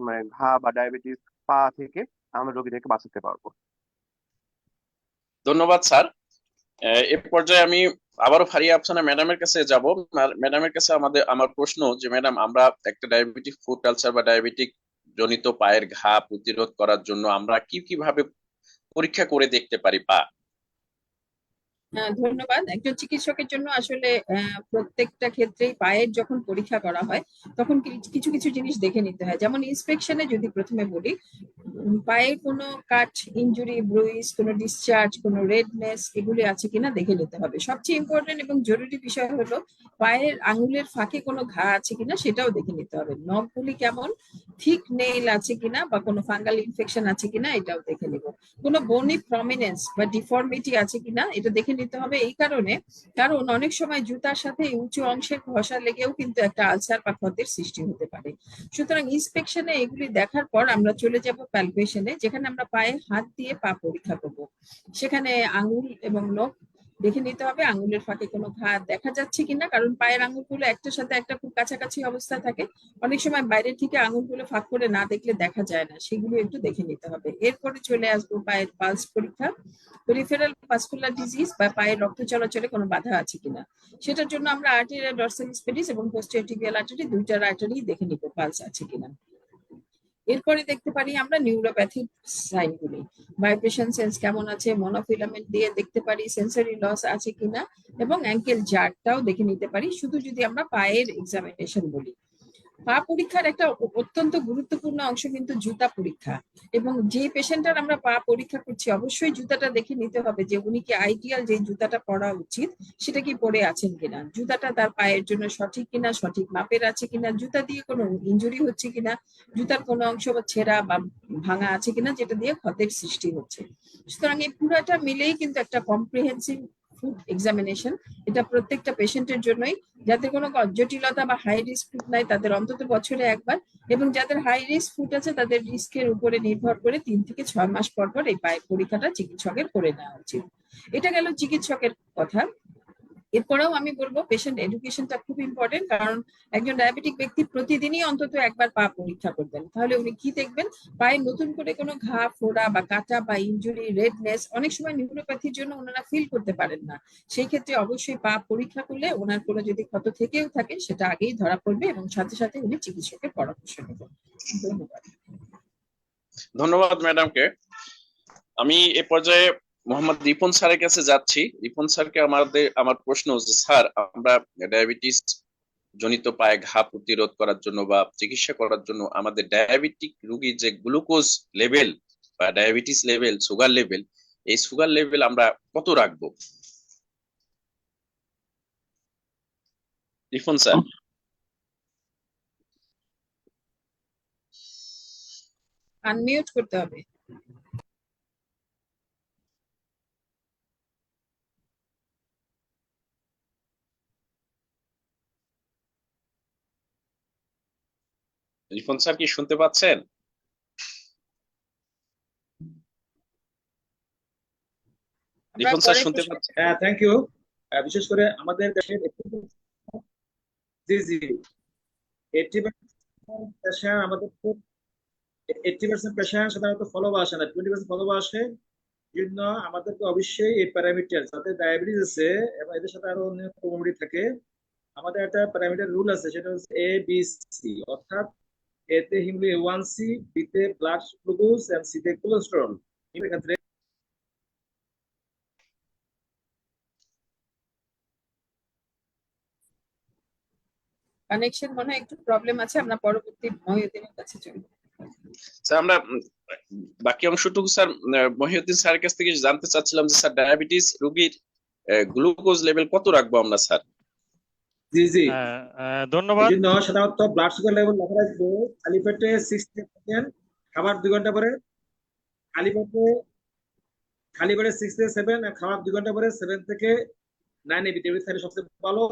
মানে ঘা বা ডায়াবেটিস পা থেকে আমরা রোগীদেরকে বাঁচাতে পারবো। ধন্যবাদ স্যার। এ পর্যায়ে আমি আবারও ফারিয়া আফসানা ম্যাডামের কাছে যাব। ম্যাডামের কাছে আমার প্রশ্ন যে ম্যাডাম, আমরা একটা ডায়াবেটিক ফুট আলসার বা ডায়াবেটিক জনিত পায়ের ঘা প্রতিরোধ করার জন্য আমরা কিভাবে পরীক্ষা করে দেখতে পারি পা? ধন্যবাদ। একজন চিকিৎসকের জন্য আসলে প্রত্যেকটা ক্ষেত্রেই পায়ের যখন পরীক্ষা করা হয়, তখন কিছু কিছু জিনিস দেখে নিতে হয়। যেমন ইন্সপেকশনে যদি প্রথমে বলি, পায়ের কোনো কাট, ইনজুরি, ব্রুইজ, কোনো ডিসচার্জ, কোনো রেডনেস এগুলি আছে কিনা দেখে নিতে হবে। সবচেয়ে ইম্পর্টেন্ট এবং জরুরি বিষয় হলো পায়ের আঙুলের ফাঁকে কোনো ঘা আছে কিনা সেটাও দেখে নিতে হবে। নখগুলি কেমন, থিক নেইল আছে কিনা বা কোনো ফাঙ্গাল ইনফেকশন আছে কিনা এটাও দেখে নিব। কোনো বনি প্রমিনেন্স বা ডিফর্মিটি আছে কিনা এটা দেখে নিতে হবে। এই কারণ অনেক সময় জুতার সাথে উঁচু অংশের ঘষা লেগেও কিন্তু একটা আলসার বা ক্ষতের সৃষ্টি হতে পারে। সুতরাং ইন্সপেকশনে এগুলি দেখার পর আমরা চলে যাব প্যালপেশনে, যেখানে আমরা পায়ে হাত দিয়ে পা পরীক্ষা করব। সেখানে আঙুল এবং নখ দেখে নিতে হবে, আঙুলের ফাঁকে কোনো ঘা দেখা যাচ্ছে কিনা, কারণ পায়ের আঙুলগুলো একটার সাথে একটা খুব কাছাকাছি অবস্থায় থাকে। অনেক সময় বাইরে থেকে আঙুলগুলো ফাঁক করে না দেখলে দেখা যায় না, সেগুলো একটু দেখে নিতে হবে। এরপরে চলে আসবো পায়ের পালস পরীক্ষা, পেরিফেরাল ভাস্কুলার ডিজিজ বা পায়ের রক্ত চলাচলে কোনো বাধা আছে কিনা। সেটার জন্য আমরা আর্টেরিয়া ডরসালিস পেডিস এবং পোস্টেরিয়র টিবিয়াল আর্টারি, দুইটার আর্টারি দেখে নিব পালস আছে কিনা। এরপরে দেখতে পারি আমরা নিউরোপ্যাথিক সাইনগুলি, ভাইব্রেশন সেন্স কেমন আছে, মনোফিলামেন্ট দিয়ে দেখতে পারি সেন্সরি লস আছে কিনা, এবং অ্যাঙ্কেল জার্কটাও দেখে নিতে পারি, শুধু যদি আমরা পায়ের এক্সামিনেশন বলি। পা পরীক্ষার একটা অত্যন্ত গুরুত্বপূর্ণ অংশ কিন্তু জুতা পরীক্ষা, এবং যে পেশেন্টার আমরা পা পরীক্ষা করছি অবশ্যই জুতাটা দেখে নিতে হবে যে উনি কি আইডিয়াল যে জুতাটা পরা উচিত সেটা কি পরে আছেন কিনা, জুতাটা তার পায়ের জন্য সঠিক কিনা, সঠিক মাপের আছে কিনা, জুতা দিয়ে কোনো ইনজুরি হচ্ছে কিনা, জুতার কোনো অংশ বা ছেঁড়া বা ভাঙা আছে কিনা যেটা দিয়ে ক্ষতের সৃষ্টি হচ্ছে। সুতরাং এই পুরাটা মিলেই কিন্তু একটা কম্প্রিহেন্সিভ ফুড এক্সামিনেশন, এটা প্রত্যেকটা পেশেন্টের জন্যই, যাদের কোনো জটিলতা বা হাই রিস্ক ফুড নাই তাদের অন্তত বছরে একবার, এবং যাদের হাই রিস্ক ফুড আছে তাদের রিস্কের উপরে নির্ভর করে 3 থেকে 6 মাস পর পর এই পায়ের পরীক্ষাটা চিকিৎসকের করে নেওয়া উচিত। এটা গেল চিকিৎসকের কথা। এরপরেও আমি বলবো পেশেন্ট এডুকেশনটা খুব ইম্পর্টেন্ট, কারণ একজন ডায়াবেটিক ব্যক্তি প্রতিদিনই অন্তত একবার পা পরীক্ষা করবেন। তাহলে উনি কি দেখবেন, পায়ে নতুন করে কোনো ঘা, ফোড়া বা কাটা বা ইনজুরি, রেডনেস অনেক সময় নিউরোপ্যাথির জন্য ওনারা ফিল করতে পারেন না। সেই ক্ষেত্রে অবশ্যই পা পরীক্ষা করলে ওনার কোনো যদি ক্ষত থেকেও থাকে সেটা আগেই ধরা পড়বে এবং সাথে সাথে উনি চিকিৎসকের পরামর্শ নেবেন। ধন্যবাদ। ধন্যবাদ ম্যাডামকে। আমি এ পর্যায়ে মোহাম্মদ রিপন স্যারের কাছে যাচ্ছি। রিপন স্যারকে আমার প্রশ্ন হচ্ছে, স্যার আমরা ডায়াবেটিস জনিত পায়ে ঘা প্রতিরোধ করার জন্য বা চিকিৎসা করার জন্য আমাদের ডায়াবেটিক রোগীর যে গ্লুকোজ লেভেল বা ডায়াবেটিস লেভেল, সুগার লেভেল, এই সুগার লেভেল আমরা কত রাখবো? রিপন স্যার। আনমিউট করতে হবে। রিপন স্যার কি শুনতে পাচ্ছেন? রিপন স্যার শুনতে পাচ্ছেন? হ্যাঁ, থ্যাংক ইউ। বিশেষ করে আমাদের দেশের জি জি 80% পেশেন্ট আমাদের 80% পেশেন্ট সাধারণত ফলো আসে না, 20% ফলো আসে। জন্য আমাদেরকে অবশ্যই এই প্যারামিটার, যাদের ডায়াবেটিস আছে এবং এদের সাথে আরো অন্য কমোডিটি থাকে, আমাদের একটা প্যারামিটার রুল আছে, সেটা হচ্ছে ABC, অর্থাৎ এতে হিমোগ্লোবিন A1C, বিতে ব্লাড গ্লুকোজ এবং সিতে কোলেস্টেরল। এর ক্ষেত্রে কানেকশন মনে হয় একটু প্রবলেম আছে, আমরা পরবর্তী মহিউদ্দিনের কাছে চলব। স্যার আমরা বাকি অংশটুকু স্যার মহিউদ্দিন স্যারের কাছ থেকে জানতে চাচ্ছিলাম যে স্যার ডায়াবেটিস রোগীর গ্লুকোজ লেভেল কত রাখবো আমরা স্যার? জি জি ধন্যবাদ। এই জন্য সাধারণত ব্লাড সুগার লেভেল লেখা রাখবো খালি পেটে 60 সেকেন্ড, খাবার 2 ঘন্টা পরে, খালি পেটে 6 থেকে 7, আর খাবার 2 ঘন্টা পরে 7 থেকে 9 এই ভিটামিন থাকলে সবচেয়ে ভালো।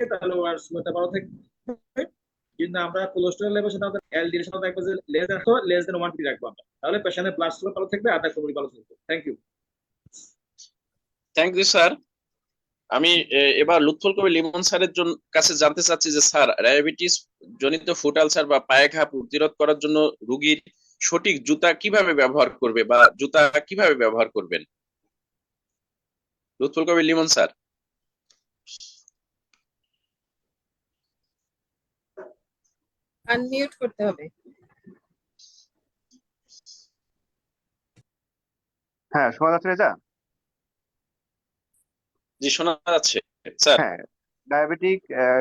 তাহলে আর সময়টা ভালো থাকবে। কিন্তু আমরা কোলেস্টেরল লেভেল সাধারণত এলডিএল সাধারণত রাখবো যে লেস দেন 150 রাখবো আমরা, তাহলে পেশেন্টের ব্লাড সুগার ভালো থাকবে আর তার শরীর ভালো থাকবে। Thank you. Thank you sir. আমি এবার লুৎফুল কবির লিমন স্যারের কাছে জানতে চাচ্ছি যে স্যার ডায়াবেটিস জনিত ফুড আলসার বা পায়ে ঘা প্রতিরোধ করার জন্য রোগীর সঠিক জুতা কিভাবে ব্যবহার করবে বা জুতা কিভাবে ব্যবহার করবেন? লুৎফুল কবির লিমন স্যার। আনমিউট করতে হবে। হ্যাঁ, শোনা যাচ্ছে রেজা? জি শোনা যাচ্ছে স্যার। হ্যাঁ,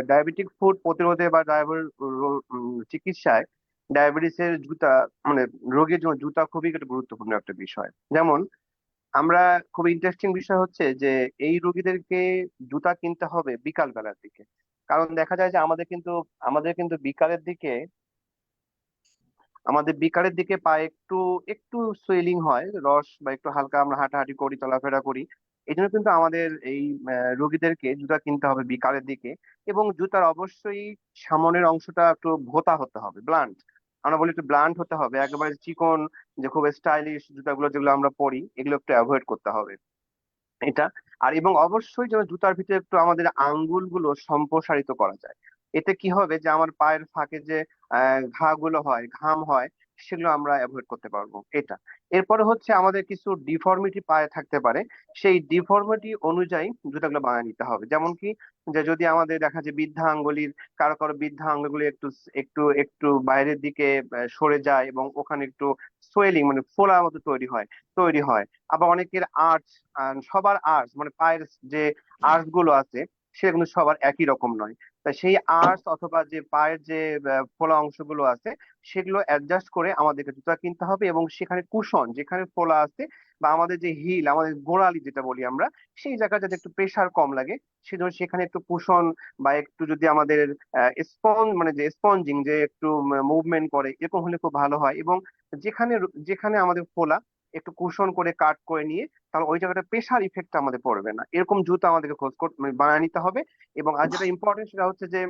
ডায়াবেটিক ফুড প্রতিরোধে বা চিকিৎসায় ডায়াবেটিসের জুতা, মানে রোগীর জন্য জুতা খুবই একটা গুরুত্বপূর্ণ একটা বিষয়। যেমন আমরা, খুব ইন্টারেস্টিং বিষয় হচ্ছে যে এই রোগীদেরকে জুতা কিনতে হবে বিকাল বেলার দিকে। কারণ দেখা যায় যে আমাদের কিন্তু বিকালের দিকে পায়ে একটু একটু সুয়েলিং হয়, রস বা একটু হালকা আমরা হাঁটাহাঁটি করি, চলাফেরা করি। এই জন্য কিন্তু আমাদের এই রোগীদেরকে জুতা কিনতে হবে বিকালের দিকে। এবং জুতার অবশ্যই সামনের অংশটা একটু ভোঁতা হতে হবে, ব্লান্ট। আমরা বলি একটু ব্লান্ট হতে হবে, একেবারে চিকন যে খুব স্টাইলিশ জুতাগুলো যেগুলো আমরা পরি এগুলো একটু অ্যাভয়েড করতে হবে এটা। আর এবং অবশ্যই যেন জুতার ভিতরে একটু আমাদের আঙ্গুলগুলো সম্প্রসারিত করা যায়। এতে কি হবে যে আমার পায়ের ফাঁকে যে ঘা গুলো হয়, ঘাম হয়, সেগুলো আমরা অ্যাভয়েড করতে পারবো। এটা এরপরে হচ্ছে আমাদের কিছু ডিফর্মিটি পায়ে থাকতে পারে, সেই ডিফর্মিটি অনুযায়ী জুতাগুলো বানিয়ে নিতে হবে। যেমন কি, যে যদি আমাদের দেখা যায় বৃদ্ধা আঙ্গুলির, কারো কারো বৃদ্ধা আঙ্গুলি একটু একটু একটু বাইরের দিকে সরে যায় এবং ওখানে একটু সোয়েলিং মানে ফোলা মতো তৈরি হয়। আবার অনেকের আর্চ, সবার আর্চ মানে পায়ের যে আর্চ গুলো আছে সেগুলো কিন্তু সবার একই রকম নয়। তাই সেই আর্চ অথবা যে পায়ের যে ফোলা অংশগুলো আছে সেগুলো অ্যাডজাস্ট করে আমাদেরকে জুতা কিনতে হবে, এবং সেখানে কুশন যেখানে ফোলা আছে বা আমাদের যে হিল, আমাদের গোড়ালি যেটা বলি আমরা, সেই জায়গায় যাতে একটু প্রেসার কম লাগে সেজন্য সেখানে একটু কুশন বা একটু যদি আমাদের মানে যে স্পঞ্জিং যে একটু মুভমেন্ট করে এরকম হলে খুব ভালো হয়। এবং যেখানে যেখানে আমাদের ফোলা একটু কুশন করে কাট করে নিয়ে, তাহলে ওই জায়গাটা প্রেসার ইফেক্ট আমাদের পড়বে না, এরকম জুতা আমাদেরকে খোঁজ করতে মানে বানিয়ে নিতে হবে। এবং আর যেটা ইম্পর্টেন্ট সেটা হচ্ছে যে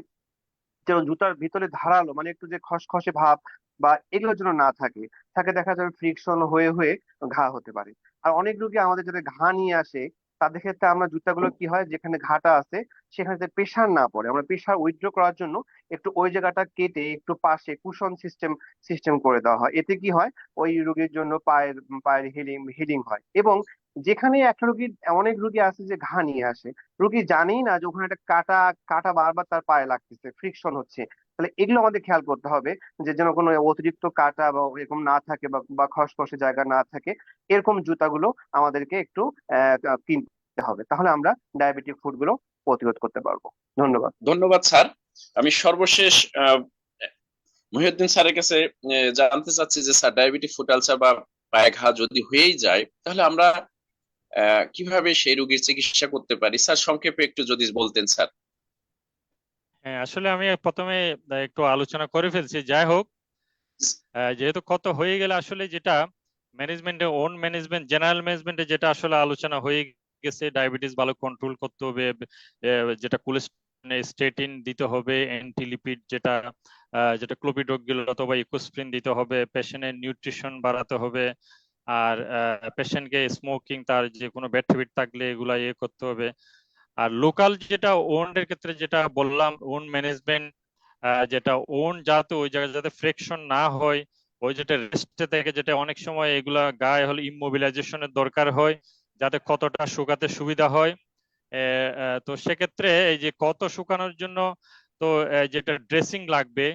যেন জুতার ভিতরে ধারালো মানে একটু যে খসখসে ভাব বা এগুলোর জন্য না থাকে, থাকে দেখা যাবে ফ্রিকশন হয়ে হয়ে ঘা হতে পারে। আর অনেক রোগী আমাদের যাদের ঘা নিয়ে আসে তাদের ক্ষেত্রে আমরা জুতাগুলো কি হয়, যেখানে ঘাটা আছে সেখানে প্রেসার না পড়ে, আমরা প্রেসার উইথড্র করার জন্য একটু ওই জায়গাটা কেটে একটু পাশে কুশন সিস্টেম সিস্টেম করে দেওয়া হয়। এতে কি হয়, ওই রোগীর জন্য পায়ের পায়ের হিলিং হিলিং হয়। এবং যেখানে একটা রোগীর, অনেক রোগী আছে যে ঘা নিয়ে আসে, রোগী জানেই না যে ওখানে একটা কাটা কাটা বারবার তার পায়ে লাগতেছে, ফ্রিকশন হচ্ছে। তাহলে এগুলো আমাদের খেয়াল করতে হবে যে যেন কোনো অতিরিক্ত কাটা বা এরকম না থাকে বা খসখসে জায়গা না থাকে। এরকম জুতাগুলো আমাদেরকে একটু কিনতে হবে, তাহলে আমরা ডায়াবেটিক ফুড গুলো প্রতিরোধ করতে পারবো। ধন্যবাদ। ধন্যবাদ স্যার। আমি সর্বশেষ মহিউদ্দিন স্যারের কাছে জানতে চাচ্ছি যে স্যার, ডায়াবেটিক ফুট আলসার বা পায়ে ঘা যদি হয়েই যায় তাহলে আমরা কিভাবে সেই রোগীর চিকিৎসা করতে পারি? স্যার সংক্ষেপে একটু যদি বলতেন স্যার। হ্যাঁ, আসলে আমি প্রথমে একটু আলোচনা করে ফেলছি। যাই হোক, যেহেতু ক্ষত হয়ে গেলে আসলে যেটা ম্যানেজমেন্টে, ওন ম্যানেজমেন্ট, জেনারেল ম্যানেজমেন্টে যেটা আসলে আলোচনা হয়ে গেছে, ডায়াবেটিস ভালো কন্ট্রোল করতে হবে, যেটা স্টেটিন দিতে হবে, অ্যান্টিলিপিড যেটা যেটা ক্লোপিডোগ্রিল অথবা ইকোস্প্রিন দিতে হবে, পেশেন্টের নিউট্রিশন বাড়াতে হবে, আর পেশেন্টকে স্মোকিং, তার যে কোনো ব্যাড হ্যাবিট থাকলে এগুলা করতে হবে। আর লোকাল যেটা ওন এর ক্ষেত্রে যেটা বললাম, ওন ম্যানেজমেন্ট, যেটা ওন যাতে ওই জায়গায় যাতে ফ্রিকশন না হয়, ওই যেটা রেস্টে থেকে, যেটা অনেক সময় এগুলা গায়ে হলে ইমোবিলাইজেশনের দরকার হয় যাতে কতটা শুকাতে সুবিধা হয়। তো সেক্ষেত্রে এই যে কত শুকানোর জন্য তো যেটা ড্রেসিং লাগবে,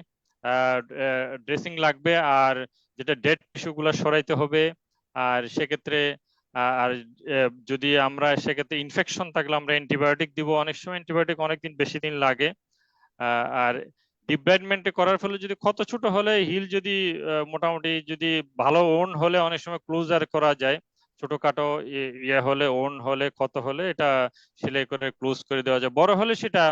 আর যেটা ডেড টিস্যু গুলা সরাইতে হবে। আর সেক্ষেত্রে আর যদি আমরা সেক্ষেত্রে ইনফেকশন থাকলে আমরা অ্যান্টিবায়োটিক দিব। অনেক সময় অ্যান্টিবায়োটিক অনেকদিন বেশি দিন লাগে। আর ডিব্রাইডমেন্টে করার ফলে যদি ক্ষত ছোট হলে, হিল যদি মোটামুটি যদি ভালো ওন হলে অনেক সময় ক্লোজার করা যায়। ছোটখাটো ইয়ে হলে, ওন হলে, ক্ষত হলে এটা সেলাই করে ক্লোজ করে দেওয়া যায়। বড় হলে সেটা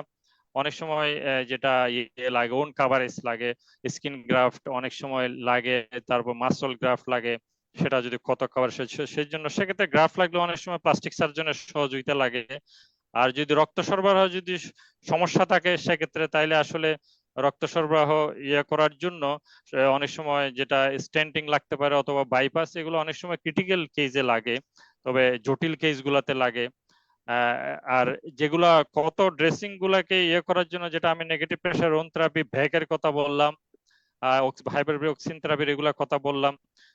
অনেক সময় যেটা ইয়ে লাগে, ওন কাভারেজ লাগে, স্কিন গ্রাফট অনেক সময় লাগে, তারপর মাসল গ্রাফট লাগে। সেটা যদি ক্ষত কাভার, সেই জন্য সেক্ষেত্রে গ্রাফট লাগলে অনেক সময় প্লাস্টিক সার্জনের সহযোগিতা লাগে। আর যদি রক্ত সরবরাহ যদি সমস্যা থাকে সেক্ষেত্রে তাইলে আসলে রক্ত সরবরাহ করার জন্য অনেক সময় যেটা স্টেন্টিং লাগতে পারে অথবা বাইপাস, এগুলো অনেক সময় ক্রিটিক্যাল কেসে লাগে, তবে জটিল কেস গুলাতে লাগে। আর যেগুলা কত ড্রেসিং গুলাকে করার জন্য, যেটা আমি নেগেটিভ প্রেসার ওন থেরাপি, ভ্যাকের কথা বললাম, হাইপারবিওক্সিন থেরাপির এগুলা কথা বললাম।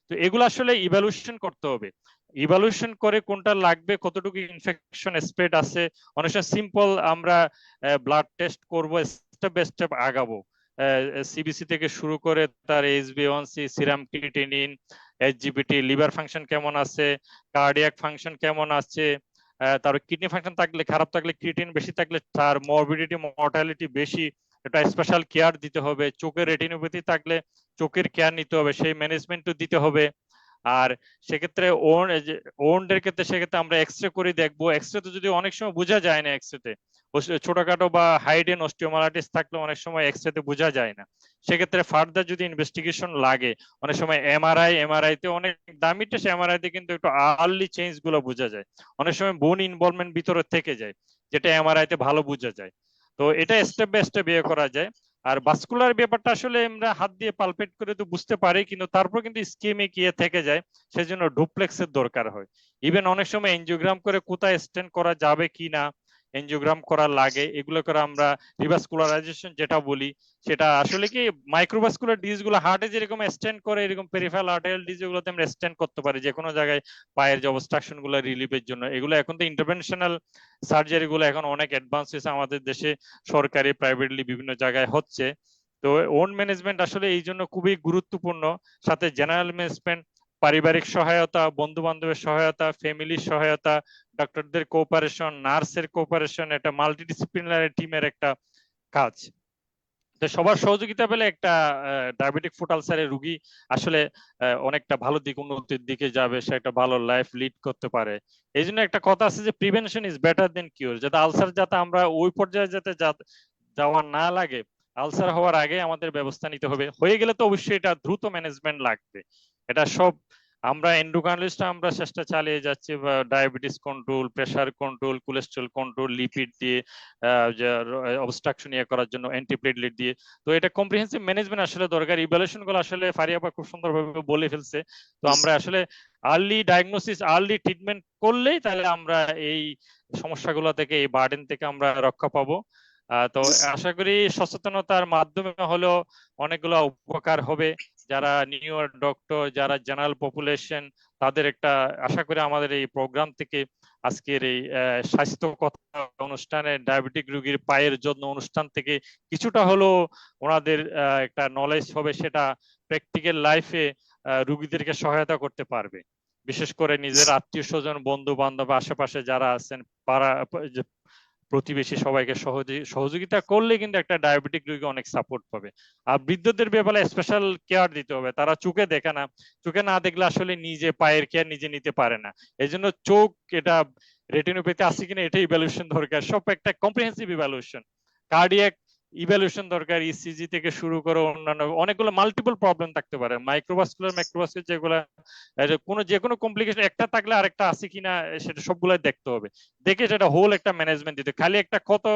তো এগুলো আসলে ইভালুয়েশন করতে হবে, ইভালুয়েশন করে কোনটা লাগবে, কতটুকু ইনফেকশন স্প্রেড আছে। অনেক সময় সিম্পল আমরা ব্লাড টেস্ট করব, স্টেপ বাই স্টেপ আগাবো, সিবিসি থেকে শুরু করে তার HbA1c, serum creatinine, SGPT, liver function কেমন আছে, কার্ডিয়াক ফাংশন কেমন আছে, তার কিডনি ফাংশন থাকলে, খারাপ থাকলে, ক্রিয়েটিন বেশি থাকলে তার মরবিডিটি, মর্টালিটি বেশি, এটা স্পেশাল কেয়ার দিতে হবে। চোখের রেটিনোপ্যাথি থাকলে চোখের কেয়ার নিতে হবে, সেই ম্যানেজমেন্টও দিতে হবে। আর সেক্ষেত্রে ওন্ডের ক্ষেত্রে সেক্ষেত্রে আমরা এক্সরে করে দেখবো। এক্সরে তো যদি অনেক সময় বোঝা যায় না, এক্সরেতে ছোটখাটো বা হাইডেন অস্টিওমালাইটিস থাকলে অনেক সময় এক্সরেতে বোঝা যায় না। সেক্ষেত্রে ফার্দার যদি ইনভেস্টিগেশন লাগে, অনেক সময় এমআরআই তে অনেক দামি টেস্ট, এমআরআই তে কিন্তু একটু আর্লি চেঞ্জ গুলো বোঝা যায়। অনেক সময় বোন ইনভলভমেন্ট ভিতরে থেকে যায়, যেটা এমআরআই তে ভালো বোঝা যায়। তো এটা স্টেপ বাই স্টেপ করা যায়। আর ভাস্কুলার ব্যাপারটা আসলে আমরা হাত দিয়ে পালপেট করে তো বুঝতে পারি, কিন্তু তারপর কিন্তু স্কিমিক থেকে যায়, সেজন্য ডুপ্লেক্সের দরকার হয়। ইভেন অনেক সময় এনজিওগ্রাম করে কোথায় স্টেন্ট করা যাবে কি না, এনজিওগ্রাম করা লাগে, এগুলো করে আমরা রিভাসকুলারাইজেশন যেটা বলি, সেটা আসলে কি মাইক্রোভাস্কুলার ডিজিজ গুলো হার্টে যেরকম স্টেন্ট করে, এরকম পেরিফেরাল আর্টেরিয়াল ডিজিজ গুলোতে আমরা স্টেন্ট করতে পারি যে কোনো জায়গায় পায়ের যে অবস্ট্রাকশন গুলো রিলিফের জন্য। এগুলো এখন তো ইন্টারভেনশনাল সার্জারি গুলো এখন অনেক অ্যাডভান্স হয়েছে আমাদের দেশে, সরকারি প্রাইভেটলি বিভিন্ন জায়গায় হচ্ছে। তো ওন ম্যানেজমেন্ট আসলে এই জন্য খুবই গুরুত্বপূর্ণ, সাথে জেনারেল ম্যানেজমেন্ট, পারিবারিক সহায়তা, বন্ধু বান্ধবের সহায়তা, ফ্যামিলির সহায়তা, ডক্টরদের কোঅপারেশন, নার্সের কোঅপারেশন, এটা মাল্টিডিসিপ্লিনারি টিমের একটা কাজ। তো সবার সহযোগিতা পেলে একটা ডায়াবেটিক ফুট আলসারের রোগী আসলে অনেকটা ভালো দিক, উন্নতির দিকে যাবে, সে একটা ভালো লাইফ লিড করতে পারে। এই জন্য একটা কথা আছে যে prevention is better then cure, যাতে আলসার যাতে আমরা ওই পর্যায়ে যাতে যাওয়া না লাগে, আলসার হওয়ার আগে আমাদের ব্যবস্থা নিতে হবে। হয়ে গেলে তো অবশ্যই এটা দ্রুত ম্যানেজমেন্ট লাগবে। এটা সব আমরা এন্ডোক্রাইনোলজিস্ট আমরা চেষ্টা চালিয়ে যাচ্ছি, diabetes control, pressure control, cholesterol control, lipid দিয়ে অবস্ট্রাকশন ইয়ে করার জন্য অ্যান্টিপ্লেটলেট দিয়ে। তো এটা কম্প্রিহেন্সিভ ম্যানেজমেন্ট আসলে দরকার। ইভ্যালুয়েশন গুলো আসলে ফারিয়া আপা খুব সুন্দরভাবে বলে ফেলছে। তো আমরা আসলে আর্লি ডায়াগনোসিস, আর্লি ট্রিটমেন্ট করলেই তাহলে আমরা এই সমস্যাগুলো থেকে, এই বার্ডেন থেকে আমরা রক্ষা পাবো। তো আশা করি সচেতনতার মাধ্যমে হলেও অনেকগুলো উপকার হবে। যারা নিউ ডক্টর, যারা জেনারেল পপুলেশন, তাদের একটা আশা করি আমাদের এই প্রোগ্রাম থেকে, আজকের এই স্বাস্থ্য কথা অনুষ্ঠানে, ডায়াবেটিক রোগীর পায়ের যত্ন অনুষ্ঠান থেকে কিছুটা হলেও ওনাদের একটা নলেজ হবে, সেটা প্র্যাকটিক্যাল লাইফে রোগীদেরকে সহায়তা করতে পারবে। বিশেষ করে নিজের আত্মীয় স্বজন, বন্ধু বান্ধব, আশেপাশে যারা আছেন, পাড়া প্রতিবেশী, সবাইকে সহযোগিতা করলে কিন্তু একটা ডায়াবেটিক রোগী অনেক সাপোর্ট পাবে। আর বৃদ্ধদের ব্যাপারে স্পেশাল কেয়ার দিতে হবে, তারা চোখে দেখে না, চোখে না দেখলে আসলে নিজে পায়ের কেয়ার নিজে নিতে পারে না। এই জন্য চোখ, এটা রেটিনোপ্যাথি আছে কিনা এটা ইভ্যালুয়েশন দরকার, সব একটা কম্প্রিহেন্সিভ ইভ্যালুয়েশন, কার্ডিয়াক ইভ্যালুয়েশন দরকার, ইসিজি থেকে শুরু করে অন্যান্য অনেকগুলো মাল্টিপল প্রবলেম থাকতে পারে, মাইক্রোভাস্কুলার, ম্যাক্রোভাস্কুলার, যেগুলো যে কোনো কমপ্লিকেশন একটা থাকলে আরেকটা আছে কিনা সেটা সবগুলাই দেখতে হবে, দেখে সেটা হোল একটা ম্যানেজমেন্ট দিতে, খালি একটা ক্ষত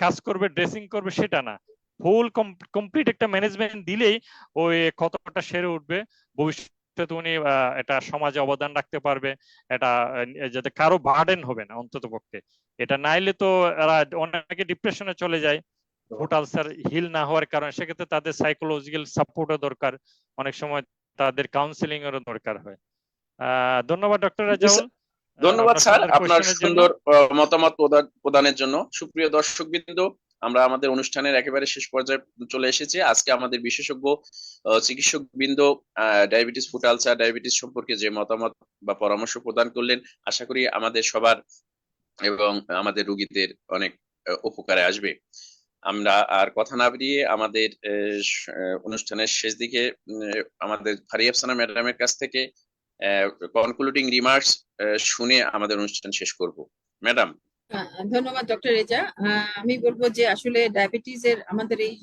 কাজ করবে, ড্রেসিং করবে সেটা না, হোল কমপ্লিট একটা ম্যানেজমেন্ট দিলেই ওই ক্ষতটা সেরে উঠবে। ভবিষ্যতে উনি এটা সমাজে অবদান রাখতে পারবে, এটা যাতে কারো বার্ডেন হবে না অন্তত পক্ষে। এটা নাইলে তো এরা অনেকে ডিপ্রেশনে চলে যায় ফুট আলসার হিল না হওয়ার কারণে, সেক্ষেত্রে তাদের সাইকোলজিক্যাল সাপোর্টও দরকার, অনেক সময় তাদের কাউন্সিলিং এরও দরকার হয়। ধন্যবাদ ডক্টর রাজাউল, ধন্যবাদ আপনার স্যার সুন্দর আপনার কোয়েশ্চেনের জন্য। সুন্দর মতামত প্রদানের জন্য। সুপ্রিয় দর্শকবৃন্দ, আমরা আমাদের অনুষ্ঠানের একেবারে শেষ পর্যায়ে চলে এসেছি। আজকে আমাদের বিশেষজ্ঞ চিকিৎসক বৃন্দ ডায়াবেটিস, ফুট আলসার, ডায়াবেটিস সম্পর্কে যে মতামত বা পরামর্শ প্রদান করলেন, আশা করি আমাদের সবার এবং আমাদের রোগীদের অনেক উপকারে আসবে। আমরা আর কথা না বাড়িয়ে আমাদের অনুষ্ঠানের শেষ দিকে আমাদের ফারিয়া আফসানা ম্যাডামের কাছ থেকে কনক্লুডিং রিমার্কস শুনে আমাদের অনুষ্ঠান শেষ করব। ম্যাডাম। ধন্যবাদ ডক্টর রেজা। আমি বলবো যে আসলে ডায়াবেটিস এর আমাদের এই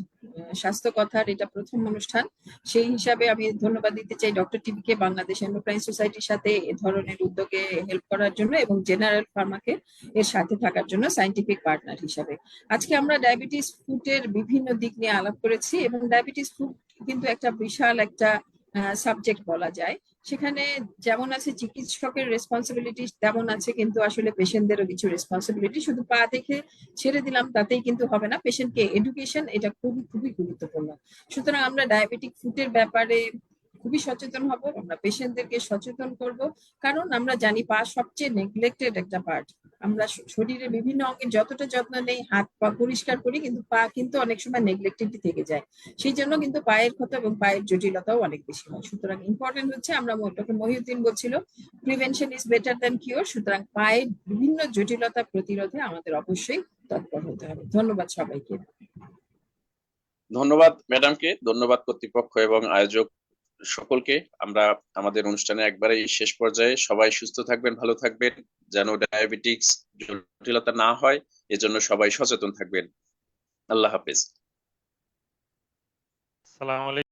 স্বাস্থ্য কথার এটা প্রথম অনুষ্ঠান, সেই হিসাবে আমি ধন্যবাদ দিতে চাই ডক্টর টিভিকে, বাংলাদেশ এন্ডোক্রাইন সোসাইটির সাথে এ ধরনের উদ্যোগে হেল্প করার জন্য, এবং জেনারেল ফার্মাকে এর সাথে থাকার জন্য সায়েন্টিফিক পার্টনার হিসাবে। আজকে আমরা ডায়াবেটিস ফুডের বিভিন্ন দিক নিয়ে আলাপ করেছি, এবং ডায়াবেটিস ফুড কিন্তু একটা বিশাল একটা সাবজেক্ট বলা যায়। সেখানে যেমন আছে চিকিৎসকের রেসপন্সিবিলিটি, তেমন আছে কিন্তু আসলে পেশেন্টদেরও কিছু রেসপন্সিবিলিটি। শুধু পা দেখে ছেড়ে দিলাম তাতেই কিন্তু হবে না, পেশেন্টকে এডুকেশন এটা খুবই খুবই গুরুত্বপূর্ণ। সুতরাং আমরা ডায়াবেটিক ফুডের ব্যাপারে খুবই সচেতন হব, আমরা পেশেন্টদেরকে সচেতন করব, কারণ আমরা জানি পা সবচেয়ে নেগলেক্টেড একটা পার্ট। আমরা শরীরের বিভিন্ন অঙ্গের যতটা যত্ন নেই, হাত পা পরিষ্কার করি, কিন্তু পা কিন্তু অনেক সময় নেগলেক্টেড থেকে যায়, সেই জন্য কিন্তু পায়ের ক্ষত এবং পায়ের জটিলতাও অনেক বেশি হয়। সুতরাং ইম্পর্টেন্ট হচ্ছে, আমরা ডক্টর মহিউদ্দিন বলছিল prevention is better than cure, সুতরাং পায়ের বিভিন্ন জটিলতা প্রতিরোধে আমাদের অবশ্যই তৎপর হতে হবে। ধন্যবাদ সবাইকে। ধন্যবাদ ম্যাডামকে, ধন্যবাদ কর্তৃপক্ষ এবং আয়োজক সকলকে। আমরা আমাদের অনুষ্ঠানে একবারেই শেষ পর্যায়ে, সবাই সুস্থ থাকবেন, ভালো থাকবেন, যেন ডায়াবেটিক্স জটিলতা না হয় এজন্য সবাই সচেতন থাকবেন। আল্লাহ হাফেজ। আসসালামু আলাইকুম।